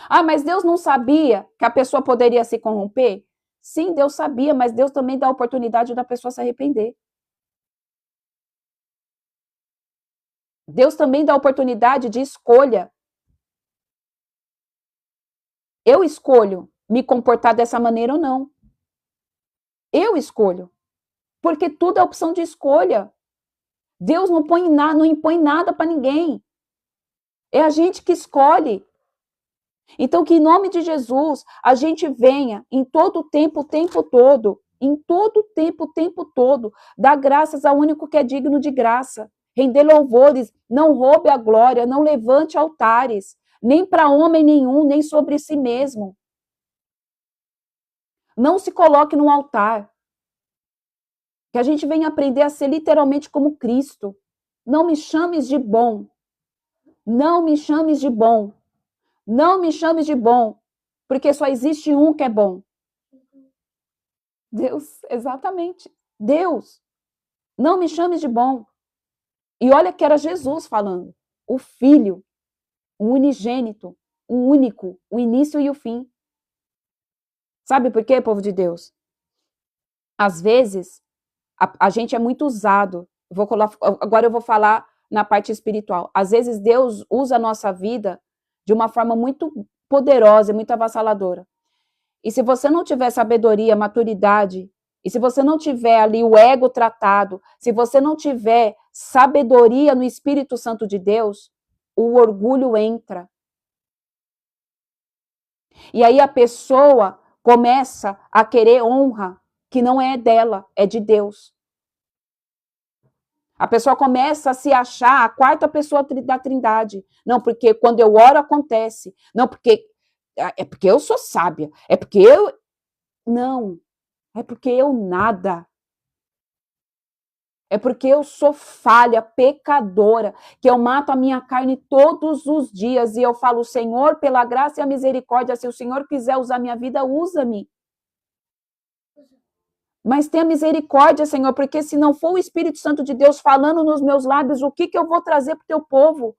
[SPEAKER 1] Ah, mas Deus não sabia que a pessoa poderia se corromper? Sim, Deus sabia, mas Deus também dá a oportunidade da pessoa se arrepender. Deus também dá a oportunidade de escolha. Eu escolho me comportar dessa maneira ou não. Eu escolho. Porque tudo é opção de escolha. Deus não impõe nada para ninguém. É a gente que escolhe. Então, que em nome de Jesus, a gente venha em todo o tempo todo, dar graças ao único que é digno de graça, render louvores, não roube a glória, não levante altares, nem para homem nenhum, nem sobre si mesmo. Não se coloque num altar. Que a gente venha aprender a ser literalmente como Cristo. Não me chames de bom. Não me chames de bom. Não me chames de bom, porque só existe um que é bom. Deus, exatamente. Deus. Não me chames de bom. E olha que era Jesus falando. O Filho, o unigênito, o único, o início e o fim. Sabe por quê, povo de Deus? Às vezes, a gente é muito usado. Agora eu vou falar na parte espiritual. Às vezes, Deus usa a nossa vida de uma forma muito poderosa e muito avassaladora. E se você não tiver sabedoria, maturidade, e se você não tiver ali o ego tratado, se você não tiver sabedoria no Espírito Santo de Deus, o orgulho entra. E aí a pessoa começa a querer honra que não é dela, é de Deus. A pessoa começa a se achar a quarta pessoa da Trindade. Não, porque quando eu oro acontece. Não, porque é porque eu sou sábia. É porque eu... Não, é porque eu nada. É porque eu sou falha, pecadora, que eu mato a minha carne todos os dias e eu falo, Senhor, pela graça e a misericórdia, se o Senhor quiser usar minha vida, usa-me. Mas tenha misericórdia, Senhor, porque se não for o Espírito Santo de Deus falando nos meus lábios, o que eu vou trazer para o teu povo?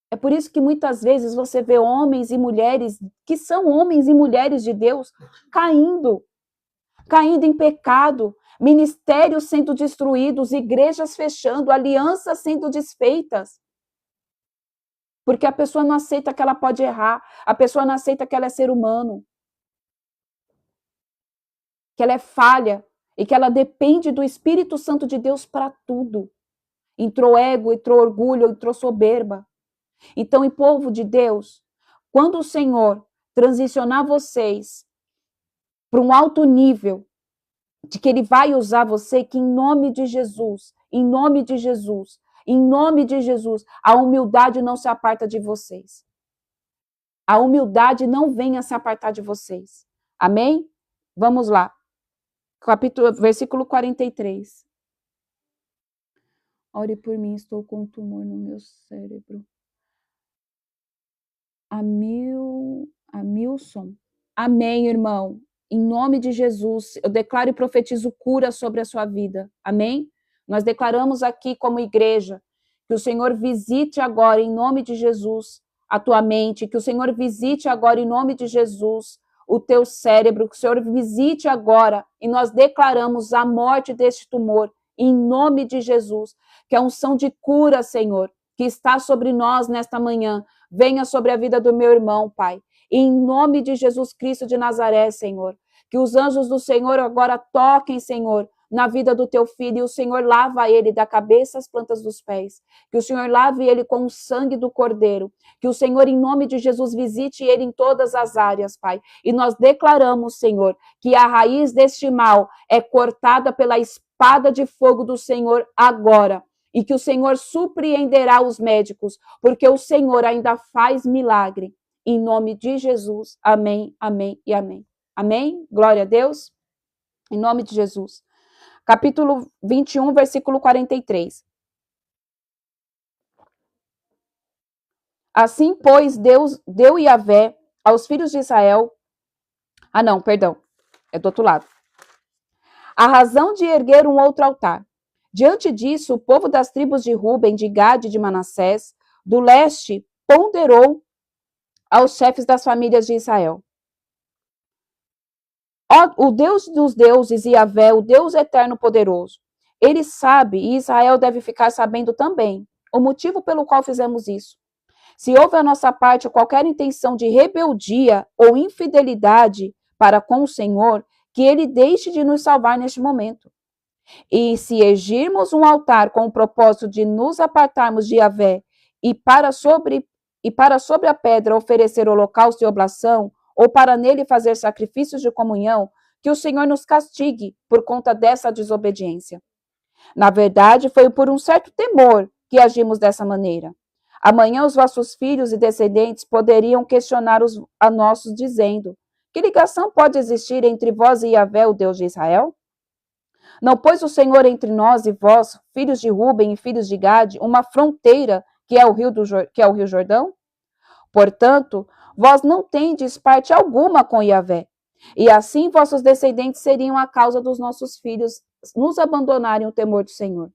[SPEAKER 1] É por isso que muitas vezes você vê homens e mulheres, que são homens e mulheres de Deus, caindo em pecado, ministérios sendo destruídos, igrejas fechando, alianças sendo desfeitas. Porque a pessoa não aceita que ela pode errar, a pessoa não aceita que ela é ser humano, que ela é falha e que ela depende do Espírito Santo de Deus para tudo. Entrou ego, entrou orgulho, entrou soberba. Então, em povo de Deus, quando o Senhor transicionar vocês para um alto nível, de que Ele vai usar você, que em nome de Jesus, em nome de Jesus, em nome de Jesus, a humildade não se aparta de vocês. A humildade não venha se apartar de vocês. Amém? Vamos lá. Versículo 43. Ore por mim, estou com um tumor no meu cérebro. Amilson. Amém, irmão. Em nome de Jesus, eu declaro e profetizo cura sobre a sua vida. Amém? Nós declaramos aqui como igreja que o Senhor visite agora, em nome de Jesus, a tua mente, que o Senhor visite agora, em nome de Jesus, o teu cérebro, que o Senhor visite agora, e nós declaramos a morte deste tumor, em nome de Jesus, que a unção de cura, Senhor, que está sobre nós nesta manhã, venha sobre a vida do meu irmão, Pai. Em nome de Jesus Cristo de Nazaré, Senhor. Que os anjos do Senhor agora toquem, Senhor, na vida do teu filho, e o Senhor lava ele da cabeça às plantas dos pés. Que o Senhor lave ele com o sangue do Cordeiro. Que o Senhor, em nome de Jesus, visite ele em todas as áreas, Pai. E nós declaramos, Senhor, que a raiz deste mal é cortada pela espada de fogo do Senhor agora. E que o Senhor surpreenderá os médicos, porque o Senhor ainda faz milagre. Em nome de Jesus. Amém, amém e amém. Amém? Glória a Deus. Em nome de Jesus. Capítulo 21, versículo 43. Assim, pois, Deus deu Yahvé aos filhos de Israel. Ah, não, perdão. É do outro lado. A razão de erguer um outro altar. Diante disso, o povo das tribos de Ruben, de Gade e de Manassés, do leste, ponderou aos chefes das famílias de Israel. O Deus dos deuses, Yahvé, o Deus eterno poderoso, ele sabe, e Israel deve ficar sabendo também, o motivo pelo qual fizemos isso. Se houve a nossa parte qualquer intenção de rebeldia ou infidelidade para com o Senhor, que ele deixe de nos salvar neste momento. E se ergirmos um altar com o propósito de nos apartarmos de Yahvé e para sobre a pedra oferecer holocausto e oblação, ou para nele fazer sacrifícios de comunhão, que o Senhor nos castigue por conta dessa desobediência. Na verdade, foi por um certo temor que agimos dessa maneira. Amanhã os vossos filhos e descendentes poderiam questionar a nossos, dizendo: que ligação pode existir entre vós e Yahvé, o Deus de Israel? Não pôs o Senhor entre nós e vós, filhos de Ruben e filhos de Gade, uma fronteira que é o Rio Jordão? Portanto, vós não tendes parte alguma com Yahvé, e assim vossos descendentes seriam a causa dos nossos filhos nos abandonarem o temor do Senhor.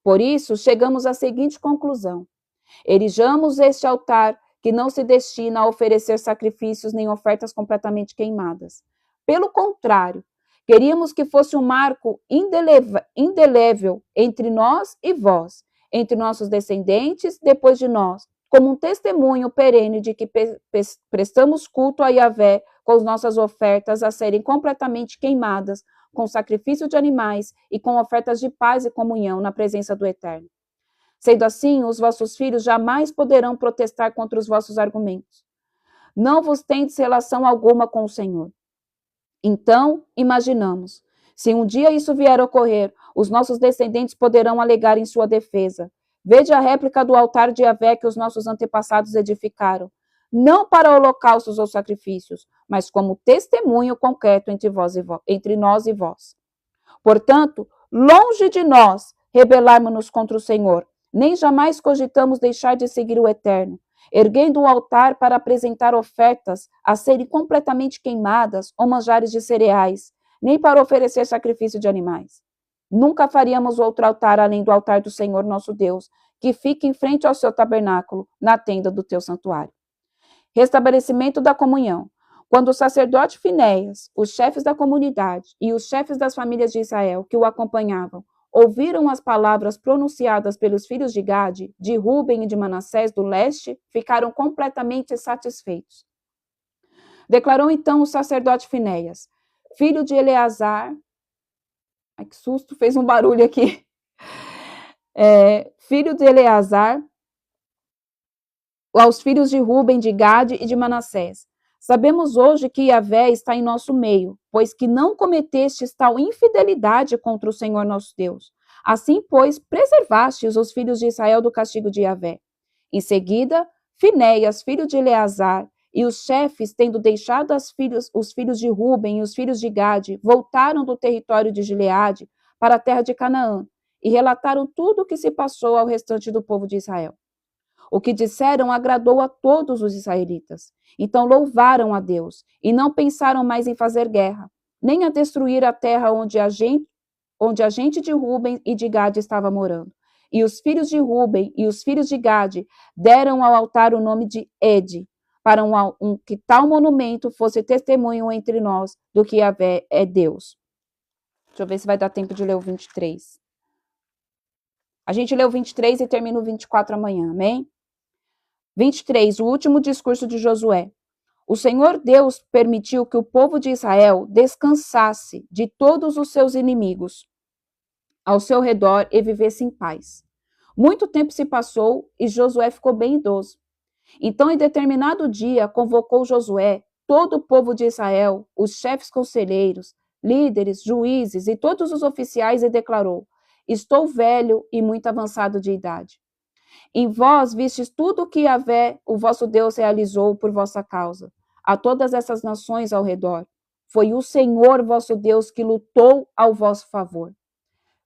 [SPEAKER 1] Por isso, chegamos à seguinte conclusão: erijamos este altar que não se destina a oferecer sacrifícios nem ofertas completamente queimadas. Pelo contrário, queríamos que fosse um marco indelével entre nós e vós, entre nossos descendentes depois de nós, como um testemunho perene de que prestamos culto a Yahvé com as nossas ofertas a serem completamente queimadas, com sacrifício de animais e com ofertas de paz e comunhão na presença do Eterno. Sendo assim, os vossos filhos jamais poderão protestar contra os vossos argumentos. Não vos tendes relação alguma com o Senhor. Então, imaginamos, se um dia isso vier a ocorrer, os nossos descendentes poderão alegar em sua defesa. Vede a réplica do altar de Yahvé que os nossos antepassados edificaram, não para holocaustos ou sacrifícios, mas como testemunho concreto entre nós e vós. Portanto, longe de nós rebelarmos-nos contra o Senhor, nem jamais cogitamos deixar de seguir o Eterno, erguendo um altar para apresentar ofertas a serem completamente queimadas ou manjares de cereais, nem para oferecer sacrifício de animais. Nunca faríamos outro altar além do altar do Senhor nosso Deus, que fica em frente ao seu tabernáculo, na tenda do teu santuário. Restabelecimento da comunhão. Quando o sacerdote Finéias, os chefes da comunidade e os chefes das famílias de Israel que o acompanhavam, ouviram as palavras pronunciadas pelos filhos de Gade, de Ruben e de Manassés do leste, ficaram completamente satisfeitos. Declarou então o sacerdote Finéias, filho de Eleazar, ai que susto, fez um barulho aqui, filho de Eleazar, aos filhos de Ruben, de Gade e de Manassés. Sabemos hoje que Yahvé está em nosso meio, pois que não cometestes tal infidelidade contra o Senhor nosso Deus. Assim, pois, preservastes os filhos de Israel do castigo de Yahvé. Em seguida, Finéias, filho de Eleazar, e os chefes, tendo deixado os filhos de Ruben e os filhos de Gade, voltaram do território de Gileade para a terra de Canaã, e relataram tudo o que se passou ao restante do povo de Israel. O que disseram agradou a todos os israelitas. Então louvaram a Deus e não pensaram mais em fazer guerra, nem a destruir a terra onde a gente de Ruben e de Gade estava morando. E os filhos de Ruben e os filhos de Gade deram ao altar o nome de Ed, para que tal monumento fosse testemunho entre nós do que Yahvé é Deus. Deixa eu ver se vai dar tempo de ler o 23. A gente lê o 23 e termina o 24 amanhã, amém? 23, o último discurso de Josué. O Senhor Deus permitiu que o povo de Israel descansasse de todos os seus inimigos ao seu redor e vivesse em paz. Muito tempo se passou e Josué ficou bem idoso. Então, em determinado dia, convocou Josué todo o povo de Israel, os chefes conselheiros, líderes, juízes e todos os oficiais e declarou: estou velho e muito avançado de idade. Em vós vistes tudo o que Yahvé, o vosso Deus, realizou por vossa causa, a todas essas nações ao redor. Foi o Senhor vosso Deus que lutou ao vosso favor.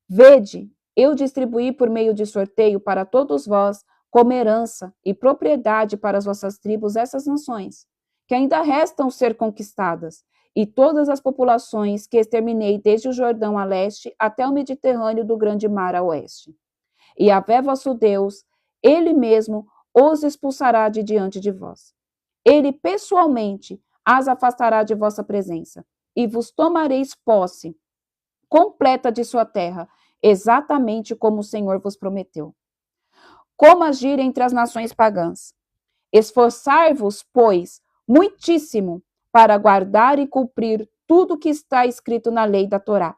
[SPEAKER 1] Vede, eu distribuí por meio de sorteio para todos vós, como herança e propriedade para as vossas tribos, essas nações, que ainda restam ser conquistadas, e todas as populações que exterminei desde o Jordão a leste até o Mediterrâneo do grande mar a oeste. E Yahvé vosso Deus, ele mesmo os expulsará de diante de vós. Ele pessoalmente as afastará de vossa presença, e vos tomareis posse completa de sua terra, exatamente como o Senhor vos prometeu. Como agir entre as nações pagãs? Esforçai-vos, pois, muitíssimo para guardar e cumprir tudo o que está escrito na lei da Torá,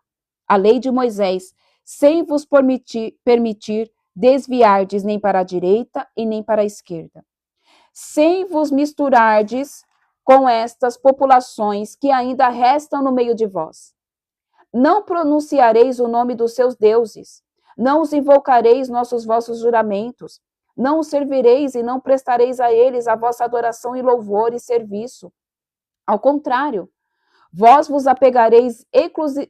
[SPEAKER 1] a lei de Moisés, sem vos permitir desviardes nem para a direita e nem para a esquerda, sem vos misturardes com estas populações que ainda restam no meio de vós. Não pronunciareis o nome dos seus deuses, não os invocareis nossos vossos juramentos, não os servireis e não prestareis a eles a vossa adoração e louvor e serviço. Ao contrário, vós vos apegareis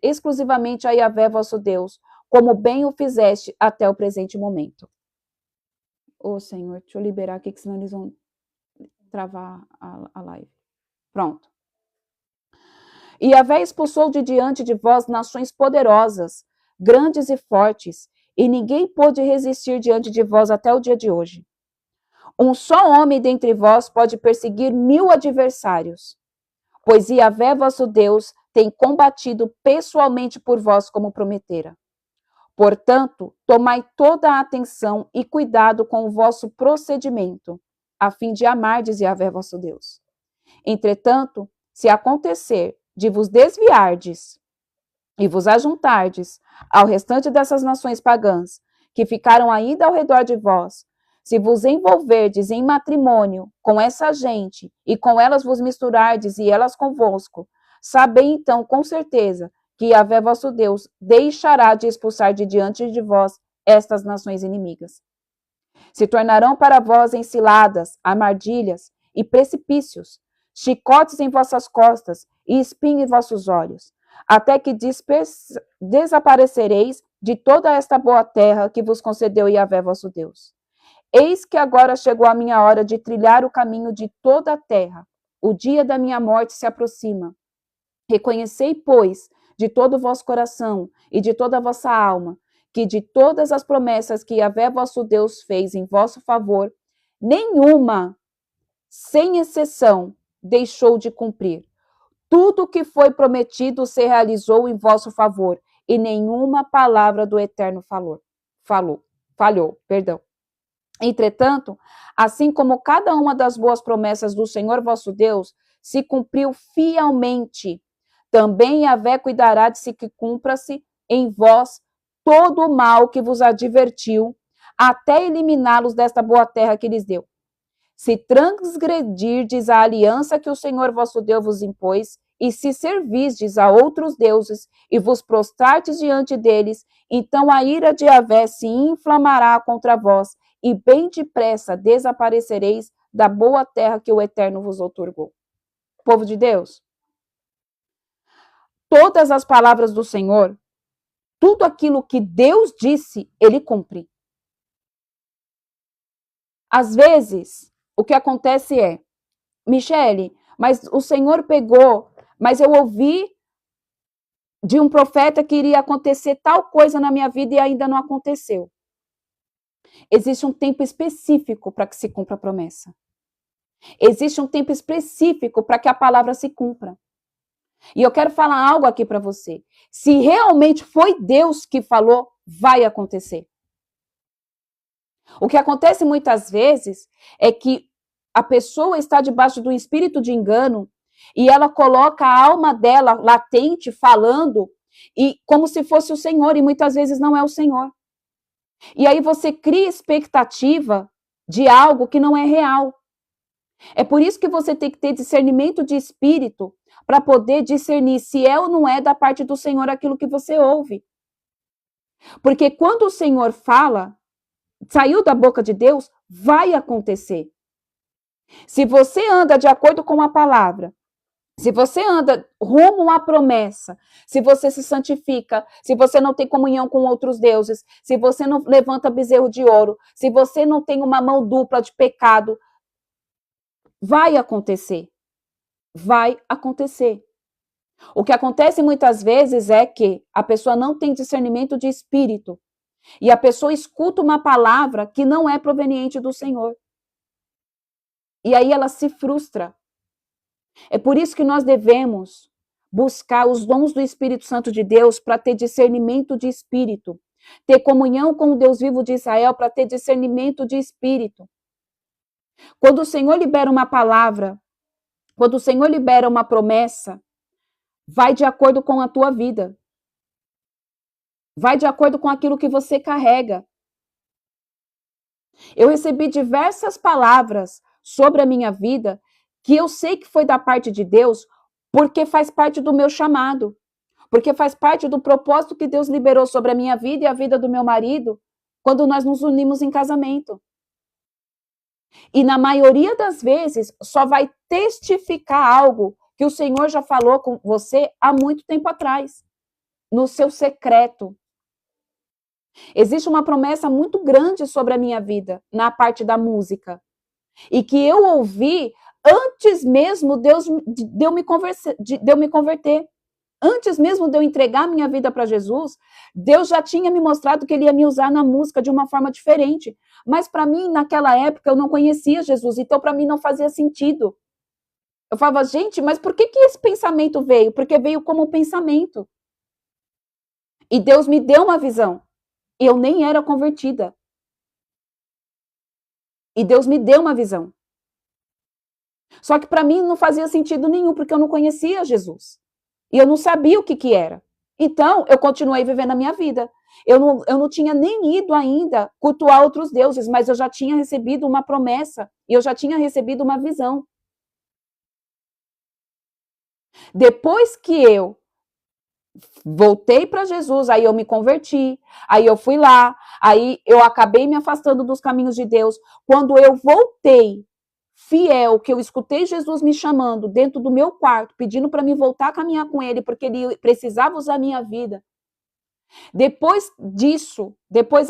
[SPEAKER 1] exclusivamente a Yahvé vosso Deus, como bem o fizeste até o presente momento. Ô Senhor, deixa eu liberar aqui, que senão eles vão travar a live. Pronto. E Yahvé expulsou de diante de vós nações poderosas, grandes e fortes, e ninguém pôde resistir diante de vós até o dia de hoje. Um só homem dentre vós pode perseguir 1000 adversários, pois Yahvé vosso Deus tem combatido pessoalmente por vós como prometera. Portanto, tomai toda a atenção e cuidado com o vosso procedimento, a fim de amardes Yahvé vosso Deus. Entretanto, se acontecer de vos desviardes e vos ajuntardes ao restante dessas nações pagãs, que ficaram ainda ao redor de vós, se vos envolverdes em matrimônio com essa gente, e com elas vos misturardes, e elas convosco, sabei então com certeza que Yahvé vosso Deus deixará de expulsar de diante de vós estas nações inimigas. Se tornarão para vós enciladas, armadilhas e precipícios, chicotes em vossas costas e espinho em vossos olhos, até que desaparecereis de toda esta boa terra que vos concedeu Yahvé vosso Deus. Eis que agora chegou a minha hora de trilhar o caminho de toda a terra. O dia da minha morte se aproxima. Reconhecei, pois, de todo o vosso coração e de toda a vossa alma, que de todas as promessas que Yahvé vosso Deus fez em vosso favor, nenhuma, sem exceção, deixou de cumprir. Tudo o que foi prometido se realizou em vosso favor, e nenhuma palavra do Eterno falhou. Entretanto, assim como cada uma das boas promessas do Senhor vosso Deus se cumpriu fielmente, também Yahvé cuidará de se que cumpra-se em vós todo o mal que vos advertiu, até eliminá-los desta boa terra que lhes deu. Se transgredirdes a aliança que o Senhor vosso Deus vos impôs, e se servisdes a outros deuses, e vos prostrardes diante deles, então a ira de Yahvé se inflamará contra vós, e bem depressa desaparecereis da boa terra que o Eterno vos outorgou. Povo de Deus, todas as palavras do Senhor, tudo aquilo que Deus disse, Ele cumpre. Às vezes, o que acontece é, Michele, mas o Senhor pegou, mas eu ouvi de um profeta que iria acontecer tal coisa na minha vida e ainda não aconteceu. Existe um tempo específico para que se cumpra a promessa. Existe um tempo específico para que a palavra se cumpra. E eu quero falar algo aqui para você. Se realmente foi Deus que falou, vai acontecer. O que acontece muitas vezes é que a pessoa está debaixo do espírito de engano e ela coloca a alma dela latente, falando, e como se fosse o Senhor, e muitas vezes não é o Senhor. E aí você cria expectativa de algo que não é real. É por isso que você tem que ter discernimento de espírito para poder discernir se é ou não é da parte do Senhor aquilo que você ouve. Porque quando o Senhor fala, saiu da boca de Deus, vai acontecer. Se você anda de acordo com a palavra, se você anda rumo à promessa, se você se santifica, se você não tem comunhão com outros deuses, se você não levanta bezerro de ouro, se você não tem uma mão dupla de pecado, vai acontecer. Vai acontecer. O que acontece muitas vezes é que a pessoa não tem discernimento de espírito e a pessoa escuta uma palavra que não é proveniente do Senhor. E aí ela se frustra. É por isso que nós devemos buscar os dons do Espírito Santo de Deus para ter discernimento de espírito, ter comunhão com o Deus vivo de Israel para ter discernimento de espírito. Quando o Senhor libera uma palavra, quando o Senhor libera uma promessa, vai de acordo com a tua vida. Vai de acordo com aquilo que você carrega. Eu recebi diversas palavras sobre a minha vida que eu sei que foi da parte de Deus, porque faz parte do meu chamado, porque faz parte do propósito que Deus liberou sobre a minha vida e a vida do meu marido, quando nós nos unimos em casamento. E na maioria das vezes, só vai testificar algo que o Senhor já falou com você há muito tempo atrás, no seu secreto. Existe uma promessa muito grande sobre a minha vida, na parte da música, e que eu ouvi antes mesmo de eu me converter. Antes mesmo de eu entregar minha vida para Jesus, Deus já tinha me mostrado que Ele ia me usar na música de uma forma diferente. Mas para mim, naquela época, eu não conhecia Jesus, então para mim não fazia sentido. Eu falava, gente, mas por que esse pensamento veio? Porque veio como pensamento. E Deus me deu uma visão. Eu nem era convertida. E Deus me deu uma visão. Só que para mim não fazia sentido nenhum, porque eu não conhecia Jesus. E eu não sabia o que era. Então, eu continuei vivendo a minha vida. Eu não tinha nem ido ainda cultuar outros deuses, mas eu já tinha recebido uma promessa e eu já tinha recebido uma visão. Depois que eu voltei para Jesus, aí eu me converti, aí eu fui lá, aí eu acabei me afastando dos caminhos de Deus. Quando eu voltei fiel, que eu escutei Jesus me chamando dentro do meu quarto, pedindo para me voltar a caminhar com ele, porque ele precisava usar a minha vida. Depois disso, depois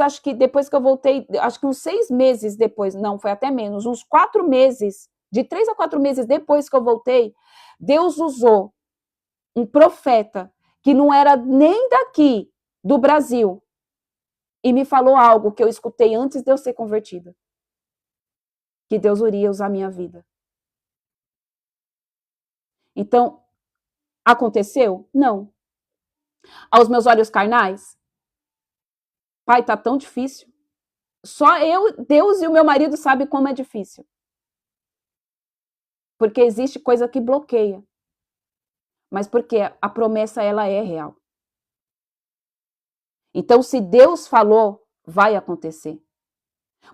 [SPEAKER 1] que eu voltei, acho que uns 6 meses depois, não, foi até menos, uns 4 meses, de 3 a 4 meses depois que eu voltei, Deus usou um profeta que não era nem daqui do Brasil e me falou algo que eu escutei antes de eu ser convertida. Que Deus iria usar a minha vida. Então, aconteceu? Não. Aos meus olhos carnais? Pai, tá tão difícil. Só eu, Deus e o meu marido sabem como é difícil. Porque existe coisa que bloqueia. Mas porque a promessa, ela é real. Então, se Deus falou, vai acontecer.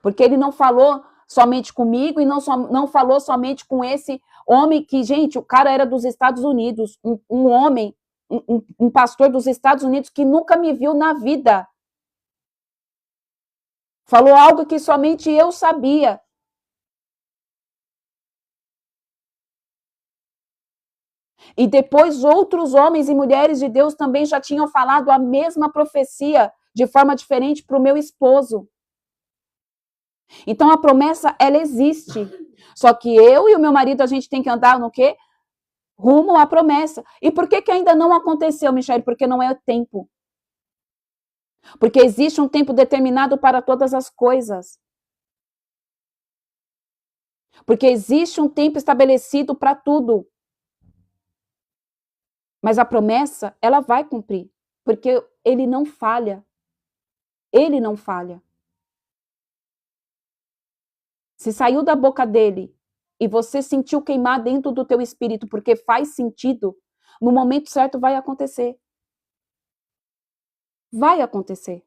[SPEAKER 1] Porque ele não falou somente comigo e não falou somente com esse homem que, gente, o cara era dos Estados Unidos, um homem, um pastor dos Estados Unidos que nunca me viu na vida. Falou algo que somente eu sabia. E depois outros homens e mulheres de Deus também já tinham falado a mesma profecia de forma diferente para o meu esposo. Então a promessa, ela existe. Só que eu e o meu marido, a gente tem que andar no quê? Rumo à promessa. E por que ainda não aconteceu, Michele? Porque não é o tempo. Porque existe um tempo determinado para todas as coisas. Porque existe um tempo estabelecido para tudo. Mas a promessa, ela vai cumprir. Porque ele não falha. Ele não falha. Se saiu da boca dele e você sentiu queimar dentro do teu espírito porque faz sentido, no momento certo vai acontecer. Vai acontecer.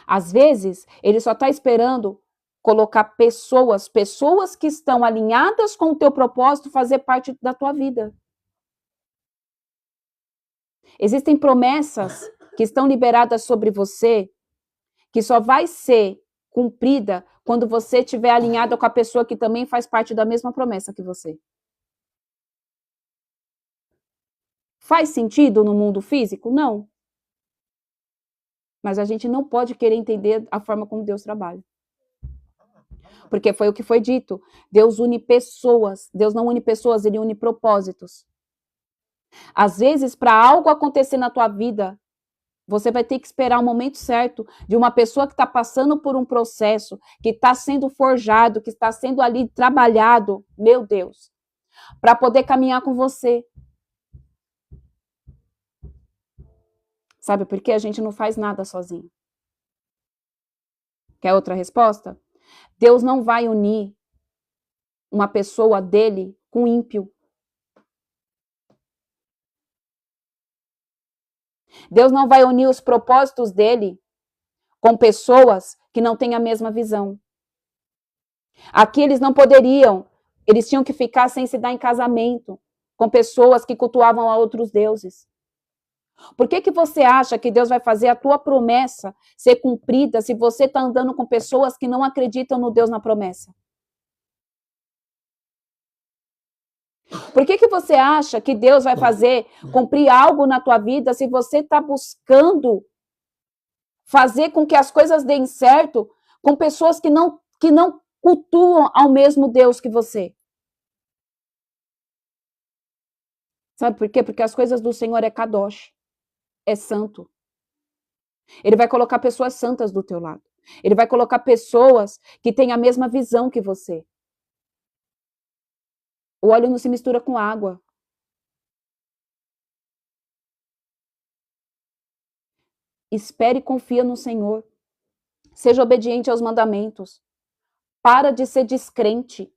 [SPEAKER 1] Às vezes, ele só está esperando colocar pessoas que estão alinhadas com o teu propósito fazer parte da tua vida. Existem promessas que estão liberadas sobre você que só vai ser cumprida quando você estiver alinhado com a pessoa que também faz parte da mesma promessa que você. Faz sentido no mundo físico? Não. Mas a gente não pode querer entender a forma como Deus trabalha. Porque foi o que foi dito. Deus une pessoas. Deus não une pessoas, ele une propósitos. Às vezes, para algo acontecer na tua vida, você vai ter que esperar o momento certo de uma pessoa que está passando por um processo, que está sendo forjado, que está sendo ali trabalhado, meu Deus, para poder caminhar com você. Sabe por quê? A gente não faz nada sozinho. Quer outra resposta? Deus não vai unir uma pessoa dele com ímpio. Deus não vai unir os propósitos dele com pessoas que não têm a mesma visão. Aqui eles não poderiam, eles tinham que ficar sem se dar em casamento com pessoas que cultuavam a outros deuses. Por que você acha que Deus vai fazer a tua promessa ser cumprida se você está andando com pessoas que não acreditam no Deus na promessa? Por que você acha que Deus vai fazer cumprir algo na tua vida se você está buscando fazer com que as coisas deem certo com pessoas que não cultuam ao mesmo Deus que você? Sabe por quê? Porque as coisas do Senhor é kadosh, é santo. Ele vai colocar pessoas santas do teu lado. Ele vai colocar pessoas que têm a mesma visão que você. O óleo não se mistura com água. Espere e confia no Senhor. Seja obediente aos mandamentos. Para de ser descrente.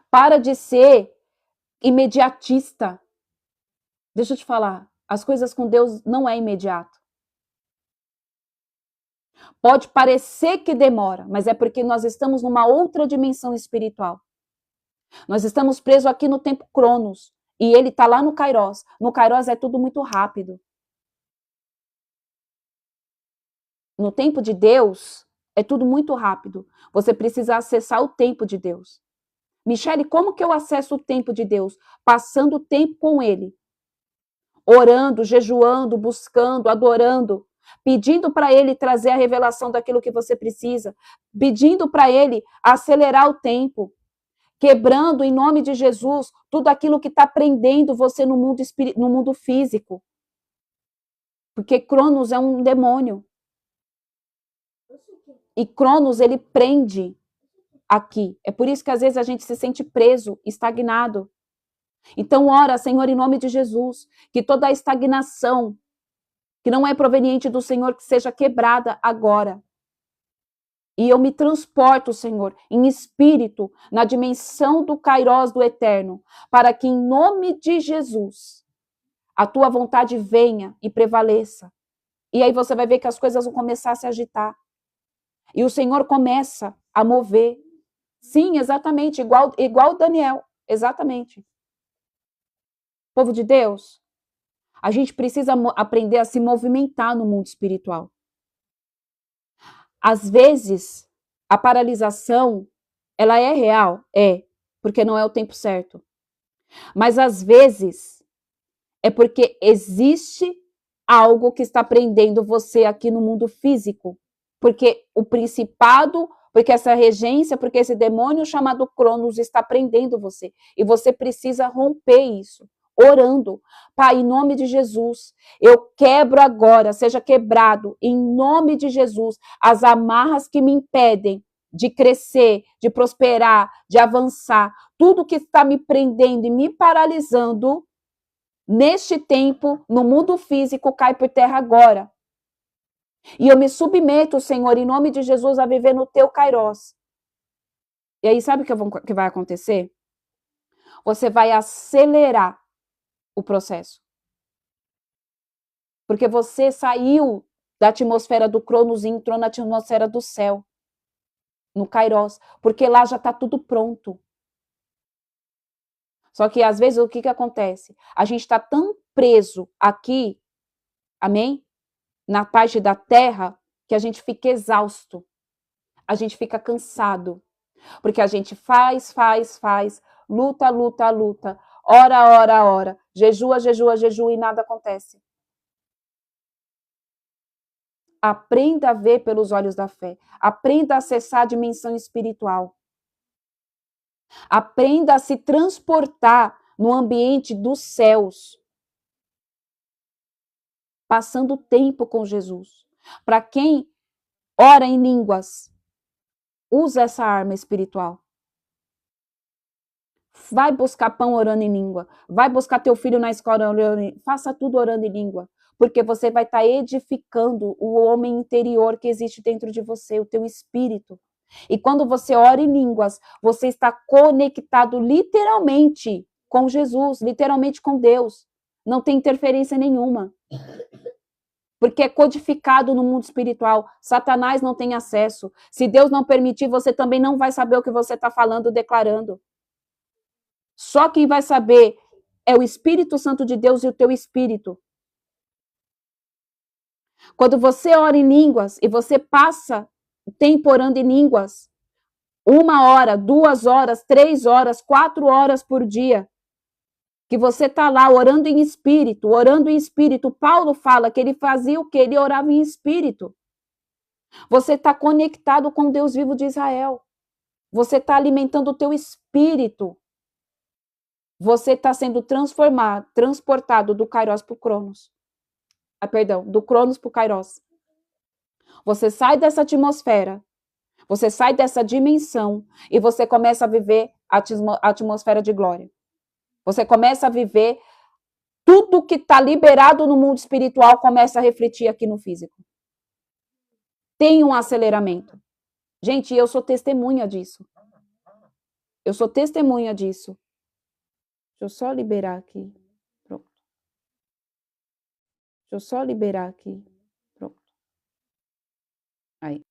[SPEAKER 1] Para de ser imediatista. Deixa eu te falar, as coisas com Deus não é imediato. Pode parecer que demora, mas é porque nós estamos numa outra dimensão espiritual. Nós estamos presos aqui no tempo Cronos, e ele está lá no Kairos. No Kairos é tudo muito rápido. No tempo de Deus, é tudo muito rápido. Você precisa acessar o tempo de Deus. Michele, como que eu acesso o tempo de Deus? Passando tempo com Ele. Orando, jejuando, buscando, adorando. Pedindo para Ele trazer a revelação daquilo que você precisa. Pedindo para Ele acelerar o tempo. Quebrando, em nome de Jesus, tudo aquilo que está prendendo você no mundo físico. Porque Cronos é um demônio. E Cronos, ele prende aqui. É por isso que às vezes a gente se sente preso, estagnado. Então ora, Senhor, em nome de Jesus, que toda a estagnação que não é proveniente do Senhor, que seja quebrada agora. E eu me transporto, Senhor, em espírito, na dimensão do Kairos do Eterno, para que em nome de Jesus, a tua vontade venha e prevaleça. E aí você vai ver que as coisas vão começar a se agitar. E o Senhor começa a mover. Sim, exatamente, igual Daniel, exatamente. Povo de Deus, a gente precisa aprender a se movimentar no mundo espiritual. Às vezes, a paralisação, ela é real? É, porque não é o tempo certo. Mas às vezes, é porque existe algo que está prendendo você aqui no mundo físico. Porque o principado, porque essa regência, porque esse demônio chamado Cronos está prendendo você. E você precisa romper isso, orando. Pai, em nome de Jesus, eu quebro agora, seja quebrado, em nome de Jesus, as amarras que me impedem de crescer, de prosperar, de avançar. Tudo que está me prendendo e me paralisando, neste tempo, no mundo físico, cai por terra agora. E eu me submeto, Senhor, em nome de Jesus, a viver no teu Kairos. E aí, sabe o que vai acontecer? Você vai acelerar o processo. Porque você saiu da atmosfera do Cronos e entrou na atmosfera do céu, no Kairos. Porque lá já está tudo pronto. Só que, às vezes, o que acontece? A gente está tão preso aqui, amém? Na parte da terra, que a gente fica exausto, a gente fica cansado, porque a gente faz, luta, ora, jejua e nada acontece. Aprenda a ver pelos olhos da fé, aprenda a acessar a dimensão espiritual, aprenda a se transportar no ambiente dos céus, passando tempo com Jesus. Para quem ora em línguas, usa essa arma espiritual. Vai buscar pão orando em língua. Vai buscar teu filho na escola orando em língua. Faça tudo orando em língua. Porque você vai estar edificando o homem interior que existe dentro de você, o teu espírito. E quando você ora em línguas, você está conectado literalmente com Jesus, literalmente com Deus. Não tem interferência nenhuma. Porque é codificado no mundo espiritual. Satanás não tem acesso. Se Deus não permitir, você também não vai saber o que você está falando, declarando. Só quem vai saber é o Espírito Santo de Deus e o teu espírito. Quando você ora em línguas e você passa tempo orando em línguas, 1 hora, 2 horas, 3 horas, 4 horas por dia, que você está lá orando em espírito, Paulo fala que ele fazia o quê? Ele orava em espírito. Você está conectado com o Deus vivo de Israel. Você está alimentando o teu espírito. Você está sendo transportado do Kairos para o Cronos. Do Cronos para o Kairos. Você sai dessa atmosfera, você sai dessa dimensão e você começa a viver a atmosfera de glória. Você começa a viver Tudo que está liberado no mundo espiritual começa a refletir aqui no físico. Tem um aceleramento. Gente, eu sou testemunha disso. Eu sou testemunha disso. Deixa eu só liberar aqui. Pronto. Deixa eu só liberar aqui. Pronto. Aí.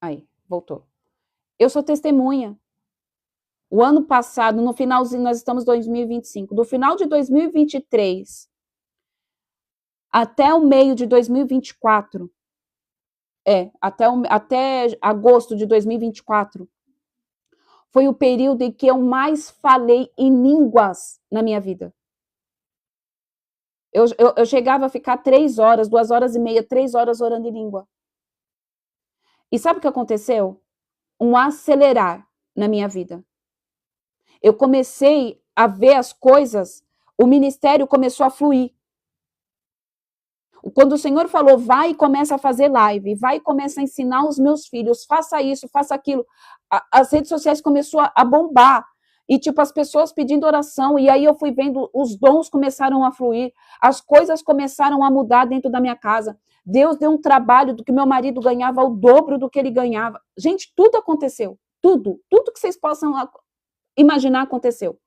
[SPEAKER 1] Aí, voltou. Eu sou testemunha. O ano passado, no finalzinho, nós estamos em 2025. Do final de 2023 até o meio de 2024, até agosto de 2024, foi o período em que eu mais falei em línguas na minha vida. Eu chegava a ficar 3 horas, 2 horas e meia, 3 horas orando em língua. E sabe o que aconteceu? Um acelerar na minha vida. Eu comecei a ver as coisas, o ministério começou a fluir. Quando o Senhor falou, vai e começa a fazer live, vai e começa a ensinar os meus filhos, faça isso, faça aquilo, as redes sociais começaram a bombar. E, tipo, as pessoas pedindo oração, e aí eu fui vendo, os dons começaram a fluir, as coisas começaram a mudar dentro da minha casa. Deus deu um trabalho do que meu marido ganhava o dobro do que ele ganhava. Gente, tudo aconteceu, tudo que vocês possam imaginar aconteceu.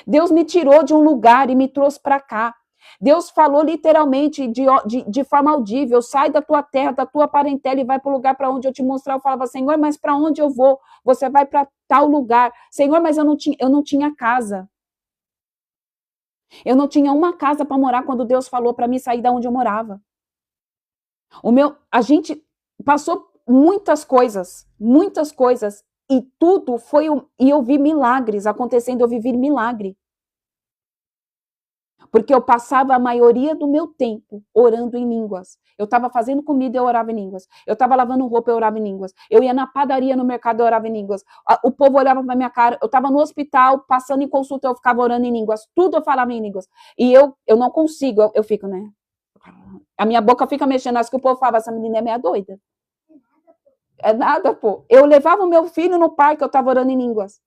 [SPEAKER 1] Deus me tirou de um lugar e me trouxe para cá. Deus falou literalmente de forma audível, sai da tua terra, da tua parentela e vai para o lugar para onde eu te mostrar. Eu falava, Senhor, mas para onde eu vou? Você vai para tal lugar. Senhor, mas eu não tinha casa. Eu não tinha uma casa para morar quando Deus falou para mim sair da onde eu morava. A gente passou muitas coisas, e tudo foi, e eu vi milagres acontecendo, eu vivi milagre. Porque eu passava a maioria do meu tempo orando em línguas. Eu estava fazendo comida, eu orava em línguas. Eu estava lavando roupa, eu orava em línguas. Eu ia na padaria, no mercado, eu orava em línguas. O povo olhava para minha cara. Eu estava no hospital, passando em consulta, eu ficava orando em línguas. Tudo eu falava em línguas. E eu não consigo, eu fico, né? A minha boca fica mexendo, acho que o povo falava, essa menina é meia doida. É nada, pô. Eu levava o meu filho no parque, eu estava orando em línguas.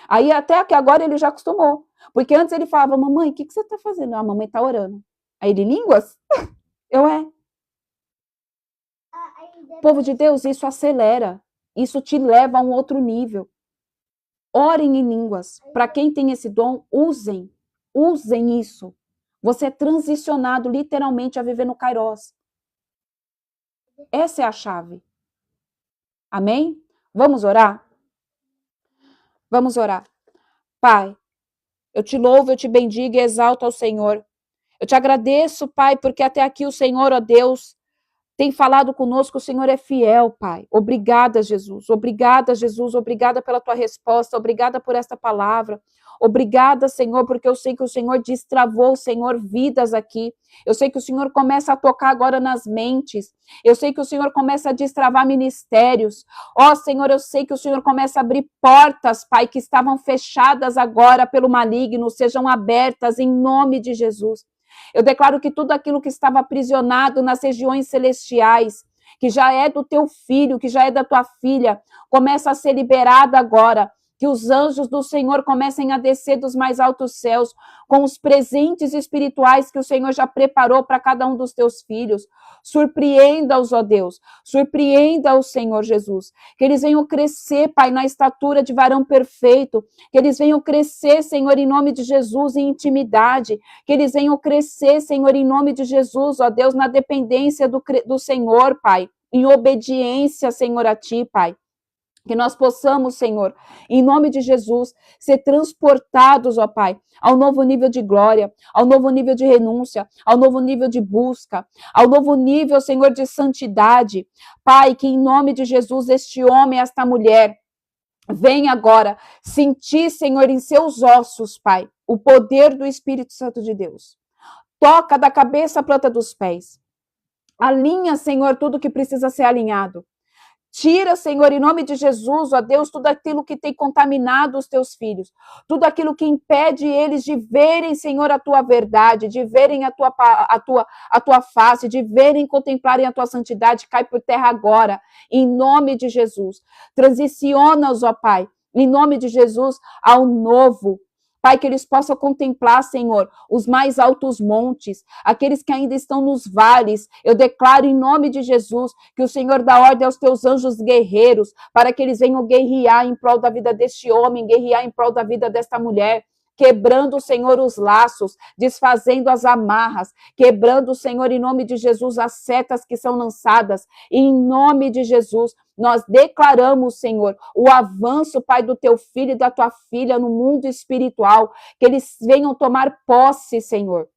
[SPEAKER 1] Aí até que agora ele já acostumou. Porque antes ele falava, mamãe, o que você está fazendo? A mamãe está orando. Aí ele, línguas? Povo de Deus, isso acelera. Isso te leva a um outro nível. Orem em línguas. Para quem tem esse dom, usem. Usem isso. Você é transicionado literalmente a viver no Kairos. Essa é a chave. Amém? Vamos orar? Vamos orar. Pai, eu te louvo, eu te bendigo e exalto ao Senhor. Eu te agradeço, Pai, porque até aqui o Senhor, ó Deus, tem falado conosco, o Senhor é fiel, Pai. Obrigada, Jesus. Obrigada, Jesus. Obrigada pela tua resposta. Obrigada por esta palavra. Obrigada, Senhor, porque eu sei que o Senhor destravou, Senhor, vidas aqui. Eu sei que o Senhor começa a tocar agora nas mentes. Eu sei que o Senhor começa a destravar ministérios. Ó, Senhor, eu sei que o Senhor começa a abrir portas, Pai, que estavam fechadas agora pelo maligno, sejam abertas em nome de Jesus. Eu declaro que tudo aquilo que estava aprisionado nas regiões celestiais, que já é do teu filho, que já é da tua filha, começa a ser liberado agora. Que os anjos do Senhor comecem a descer dos mais altos céus com os presentes espirituais que o Senhor já preparou para cada um dos teus filhos. Surpreenda-os, ó Deus. Surpreenda-os, Senhor Jesus. Que eles venham crescer, Pai, na estatura de varão perfeito. Que eles venham crescer, Senhor, em nome de Jesus, em intimidade. Que eles venham crescer, Senhor, em nome de Jesus, ó Deus, na dependência do Senhor, Pai. Em obediência, Senhor, a Ti, Pai. Que nós possamos, Senhor, em nome de Jesus, ser transportados, ó Pai, ao novo nível de glória, ao novo nível de renúncia, ao novo nível de busca, ao novo nível, Senhor, de santidade. Pai, que em nome de Jesus, este homem, esta mulher, venha agora sentir, Senhor, em seus ossos, Pai, o poder do Espírito Santo de Deus. Toca da cabeça à planta dos pés. Alinha, Senhor, tudo que precisa ser alinhado. Tira, Senhor, em nome de Jesus, ó Deus, tudo aquilo que tem contaminado os teus filhos, tudo aquilo que impede eles de verem, Senhor, a tua verdade, de verem a tua face, de verem, contemplarem a tua santidade, cai por terra agora, em nome de Jesus. Transiciona-os, ó Pai, em nome de Jesus, ao novo. Pai, que eles possam contemplar, Senhor, os mais altos montes, aqueles que ainda estão nos vales. Eu declaro em nome de Jesus que o Senhor dá ordem aos teus anjos guerreiros para que eles venham guerrear em prol da vida deste homem, guerrear em prol da vida desta mulher. Quebrando, Senhor, os laços, desfazendo as amarras, quebrando, Senhor, em nome de Jesus, as setas que são lançadas, e em nome de Jesus, nós declaramos, Senhor, o avanço, Pai, do teu filho e da tua filha no mundo espiritual, que eles venham tomar posse, Senhor,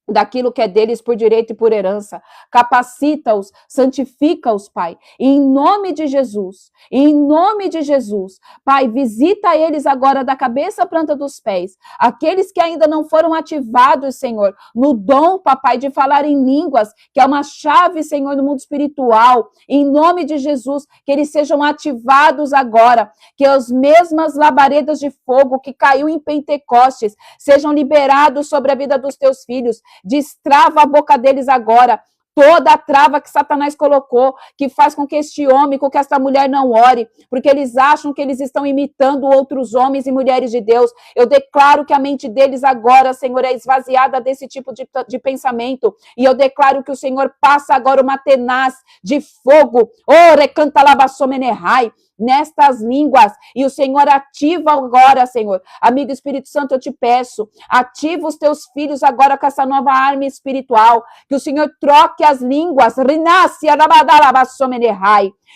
[SPEAKER 1] daquilo que é deles por direito e por herança. Capacita-os, santifica-os, Pai, em nome de Jesus, em nome de Jesus. Pai, visita eles agora da cabeça à planta dos pés, aqueles que ainda não foram ativados, Senhor, no dom, papai, de falar em línguas, que é uma chave, Senhor, no mundo espiritual, em nome de Jesus, que eles sejam ativados agora, que as mesmas labaredas de fogo que caiu em Pentecostes sejam liberados sobre a vida dos teus filhos. Destrava a boca deles agora. Toda a trava que Satanás colocou, que faz com que este homem, com que esta mulher não ore, porque eles acham que eles estão imitando outros homens e mulheres de Deus. Eu declaro que a mente deles agora, Senhor, é esvaziada desse tipo de pensamento. E eu declaro que o Senhor passa agora uma tenaz de fogo. Oh, recanta labassomenerrai. Nestas línguas, e o Senhor ativa agora, Senhor. Amigo Espírito Santo, eu te peço, ativa os teus filhos agora com essa nova arma espiritual, que o Senhor troque as línguas,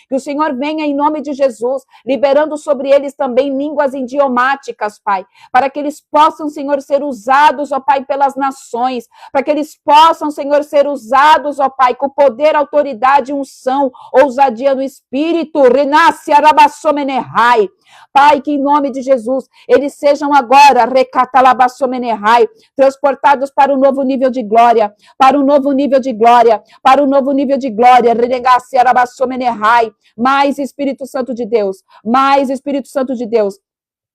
[SPEAKER 1] que o Senhor venha em nome de Jesus, liberando sobre eles também línguas idiomáticas, Pai, para que eles possam, Senhor, ser usados, ó Pai, pelas nações, para que eles possam, Senhor, ser usados, ó Pai, com poder, autoridade, unção, ousadia no Espírito, renasce, arabassomenerrai. Pai, que em nome de Jesus, eles sejam agora, recatalabassomenerrai, transportados para um novo nível de glória, para um novo nível de glória, para um novo nível de glória, renegasse, arabassomenerrai. Mais Espírito Santo de Deus, mais Espírito Santo de Deus.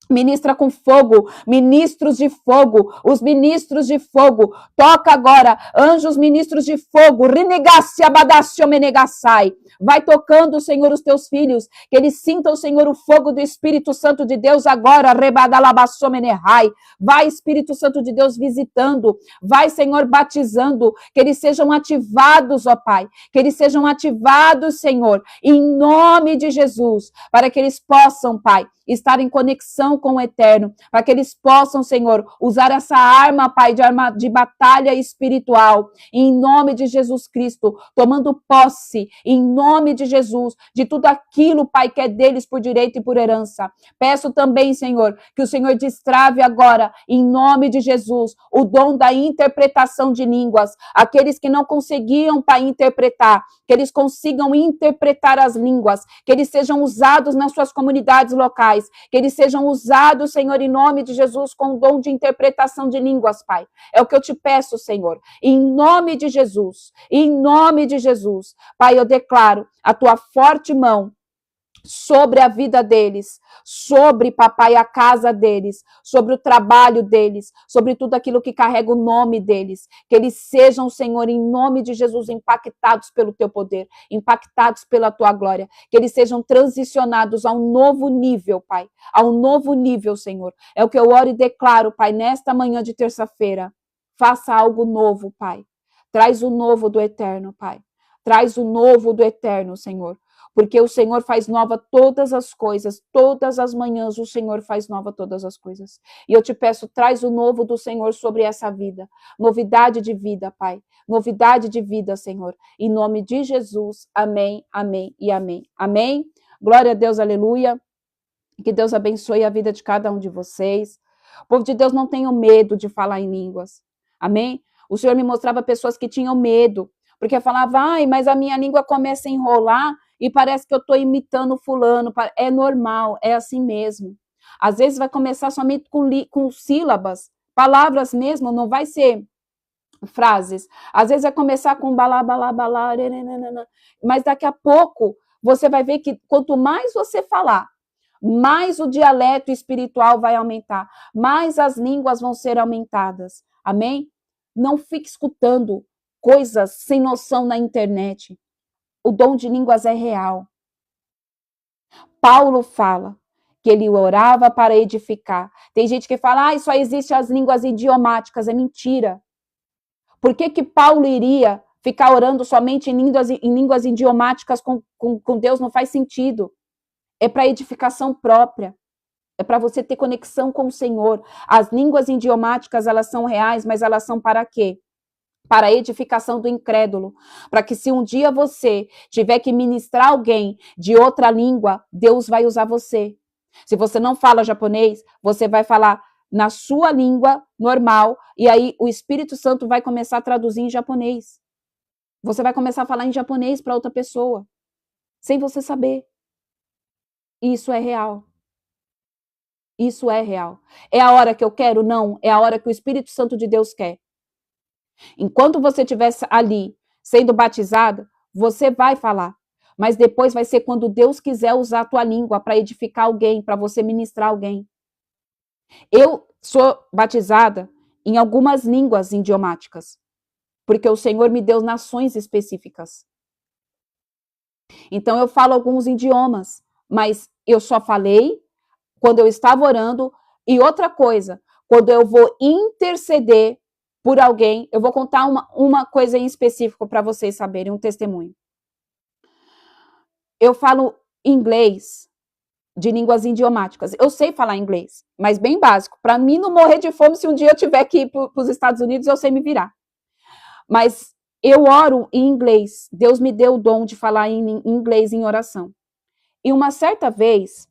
[SPEAKER 1] Ministra com fogo, ministros de fogo, os ministros de fogo, toca agora, anjos ministros de fogo, renegasse, abadasse, omenegassai. Vai tocando, Senhor, os teus filhos, que eles sintam, Senhor, o fogo do Espírito Santo de Deus agora, rebadalabassomenerrai. Vai, Espírito Santo de Deus, visitando, vai, Senhor, batizando, que eles sejam ativados, ó Pai, que eles sejam ativados, Senhor, em nome de Jesus, para que eles possam, Pai, estar em conexão com o eterno, para que eles possam, Senhor, usar essa arma, Pai, de batalha espiritual, em nome de Jesus Cristo, tomando posse, em nome de Jesus, de tudo aquilo, Pai, que é deles por direito e por herança. Peço também, Senhor, que o Senhor destrave agora, em nome de Jesus, o dom da interpretação de línguas, aqueles que não conseguiam, Pai, interpretar, que eles consigam interpretar as línguas, que eles sejam usados nas suas comunidades locais, que eles sejam usados, Senhor, em nome de Jesus, com o dom de interpretação de línguas, Pai. É o que eu te peço, Senhor, em nome de Jesus, em nome de Jesus. Pai, eu declaro a tua forte mão sobre a vida deles, sobre, papai, a casa deles, sobre o trabalho deles, sobre tudo aquilo que carrega o nome deles, que eles sejam, Senhor, em nome de Jesus, impactados pelo teu poder, impactados pela tua glória, que eles sejam transicionados a um novo nível, Pai, a um novo nível, Senhor. É o que eu oro e declaro, Pai, nesta manhã de terça-feira. Faça algo novo, Pai. Traz o novo do eterno, Pai. Traz o novo do eterno, Senhor. Porque o Senhor faz nova todas as coisas, todas as manhãs o Senhor faz nova todas as coisas. E eu te peço, traz o novo do Senhor sobre essa vida, novidade de vida, Pai, novidade de vida, Senhor, em nome de Jesus, amém, amém e amém. Amém? Glória a Deus, aleluia, que Deus abençoe a vida de cada um de vocês. O povo de Deus não tenha medo de falar em línguas, amém? O Senhor me mostrava pessoas que tinham medo, porque falava, ai, mas a minha língua começa a enrolar e parece que eu estou imitando fulano. É normal, é assim mesmo. Às vezes vai começar somente com sílabas, palavras mesmo, não vai ser frases. Às vezes vai começar com balá, balá, balá, mas daqui a pouco você vai ver que quanto mais você falar, mais o dialeto espiritual vai aumentar, mais as línguas vão ser aumentadas. Amém? Não fique escutando coisas sem noção na internet. O dom de línguas é real. Paulo fala que ele orava para edificar. Tem gente que fala, só existem as línguas idiomáticas. É mentira. Por que Paulo iria ficar orando somente em línguas idiomáticas com Deus? Não faz sentido. É para edificação própria. É para você ter conexão com o Senhor. As línguas idiomáticas, elas são reais, mas elas são para quê? Para a edificação do incrédulo. Para que se um dia você tiver que ministrar alguém de outra língua, Deus vai usar você. Se você não fala japonês, você vai falar na sua língua normal, e aí o Espírito Santo vai começar a traduzir em japonês. Você vai começar a falar em japonês para outra pessoa, sem você saber. Isso é real. Isso é real. É a hora que eu quero? Não. É a hora que o Espírito Santo de Deus quer. Enquanto você estiver ali sendo batizado, você vai falar. Mas depois vai ser quando Deus quiser usar a tua língua para edificar alguém, para você ministrar alguém. Eu sou batizada em algumas línguas idiomáticas, porque o Senhor me deu nações específicas. Então eu falo alguns idiomas, mas eu só falei quando eu estava orando. E outra coisa, quando eu vou interceder por alguém, eu vou contar uma coisa em específico para vocês saberem, um testemunho. Eu falo inglês de línguas idiomáticas. Eu sei falar inglês, mas bem básico. Para mim não morrer de fome, se um dia eu tiver que ir para os Estados Unidos, eu sei me virar. Mas eu oro em inglês. Deus me deu o dom de falar em inglês em oração. E uma certa vez,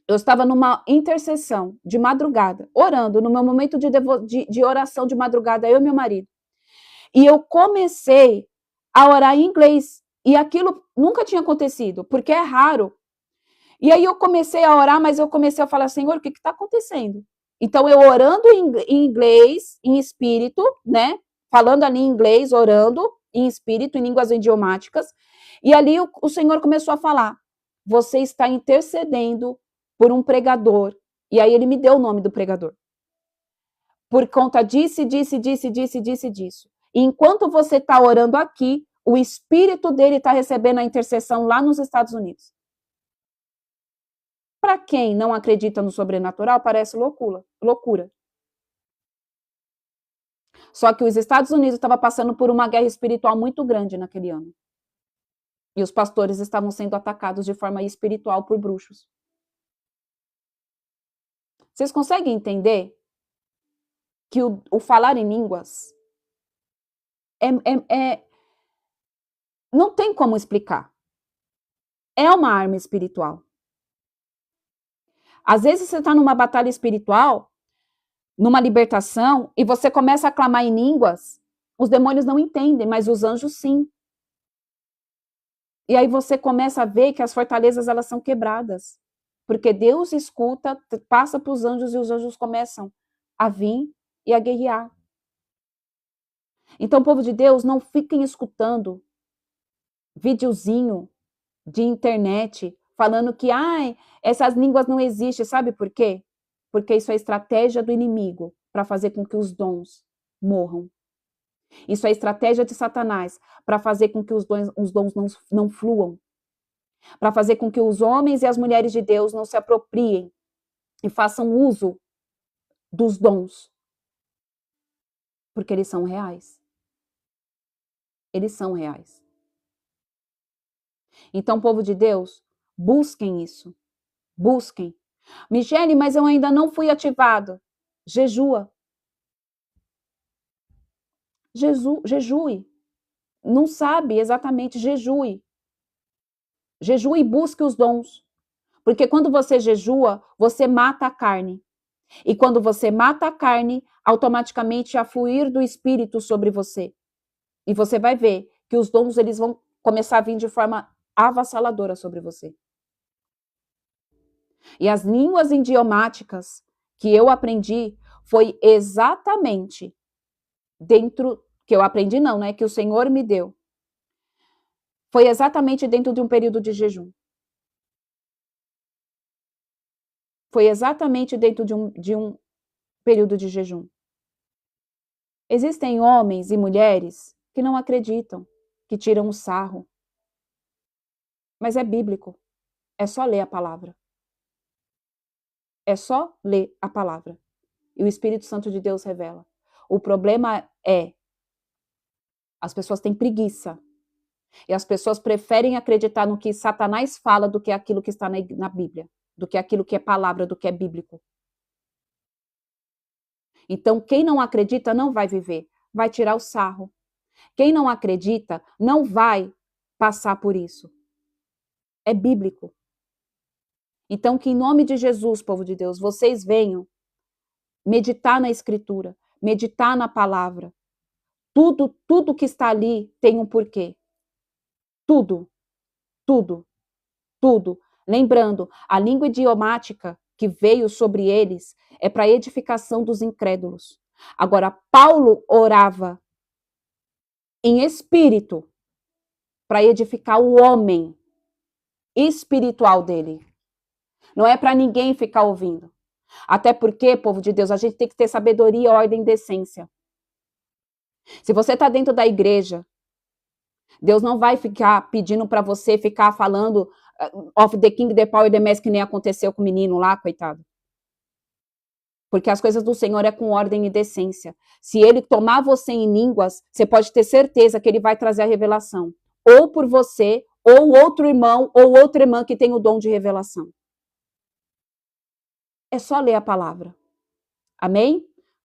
[SPEAKER 1] eu estava numa intercessão de madrugada, orando, no meu momento de oração de madrugada, eu e meu marido. E eu comecei a orar em inglês. E aquilo nunca tinha acontecido, porque é raro. E aí eu comecei a orar, mas eu comecei a falar, Senhor, o que está acontecendo? Então eu orando em inglês, em espírito, né? Falando ali em inglês, orando em espírito, em línguas idiomáticas. E ali o Senhor começou a falar, você está intercedendo por um pregador. E aí ele me deu o nome do pregador. Por conta disso. E enquanto você está orando aqui, o espírito dele está recebendo a intercessão lá nos Estados Unidos. Para quem não acredita no sobrenatural, parece loucura. Só que os Estados Unidos estavam passando por uma guerra espiritual muito grande naquele ano. E os pastores estavam sendo atacados de forma espiritual por bruxos. Vocês conseguem entender que o falar em línguas não tem como explicar. É uma arma espiritual. Às vezes você está numa batalha espiritual, numa libertação, e você começa a clamar em línguas, os demônios não entendem, mas os anjos sim. E aí você começa a ver que as fortalezas elas são quebradas. Porque Deus escuta, passa para os anjos e os anjos começam a vir e a guerrear. Então, povo de Deus, não fiquem escutando videozinho de internet falando que essas línguas não existem. Sabe por quê? Porque isso é estratégia do inimigo para fazer com que os dons morram. Isso é estratégia de Satanás para fazer com que os dons não fluam. Para fazer com que os homens e as mulheres de Deus não se apropriem e façam uso dos dons. Porque eles são reais. Eles são reais. Então, povo de Deus, busquem isso. Busquem. Michele, mas eu ainda não fui ativado. Jejua. Jejue. Não sabe exatamente, jejue. Jejue e busque os dons. Porque quando você jejua, você mata a carne. E quando você mata a carne, automaticamente há fluir do Espírito sobre você. E você vai ver que os dons eles vão começar a vir de forma avassaladora sobre você. E as línguas idiomáticas que eu aprendi foi exatamente dentro, que eu aprendi não, né? Que o Senhor me deu. Foi exatamente dentro de um período de jejum. Foi exatamente dentro de um período de jejum. Existem homens e mulheres que não acreditam, que tiram o sarro. Mas é bíblico. É só ler a palavra. É só ler a palavra. E o Espírito Santo de Deus revela. O problema é, as pessoas têm preguiça. E as pessoas preferem acreditar no que Satanás fala do que aquilo que está na Bíblia, do que aquilo que é palavra, do que é bíblico. Então, quem não acredita não vai viver, vai tirar o sarro. Quem não acredita não vai passar por isso. É bíblico. Então, que em nome de Jesus, povo de Deus, vocês venham meditar na Escritura, meditar na palavra. Tudo que está ali tem um porquê. Tudo. Lembrando, a língua idiomática que veio sobre eles é para a edificação dos incrédulos. Agora, Paulo orava em espírito para edificar o homem espiritual dele. Não é para ninguém ficar ouvindo. Até porque, povo de Deus, a gente tem que ter sabedoria, ordem e decência. Se você está dentro da igreja, Deus não vai ficar pedindo para você ficar falando of the king, the power, the mass, que nem aconteceu com o menino lá, coitado. Porque as coisas do Senhor é com ordem e decência. Se ele tomar você em línguas, você pode ter certeza que ele vai trazer a revelação. Ou por você, ou outro irmão, ou outra irmã que tem o dom de revelação. É só ler a palavra. Amém?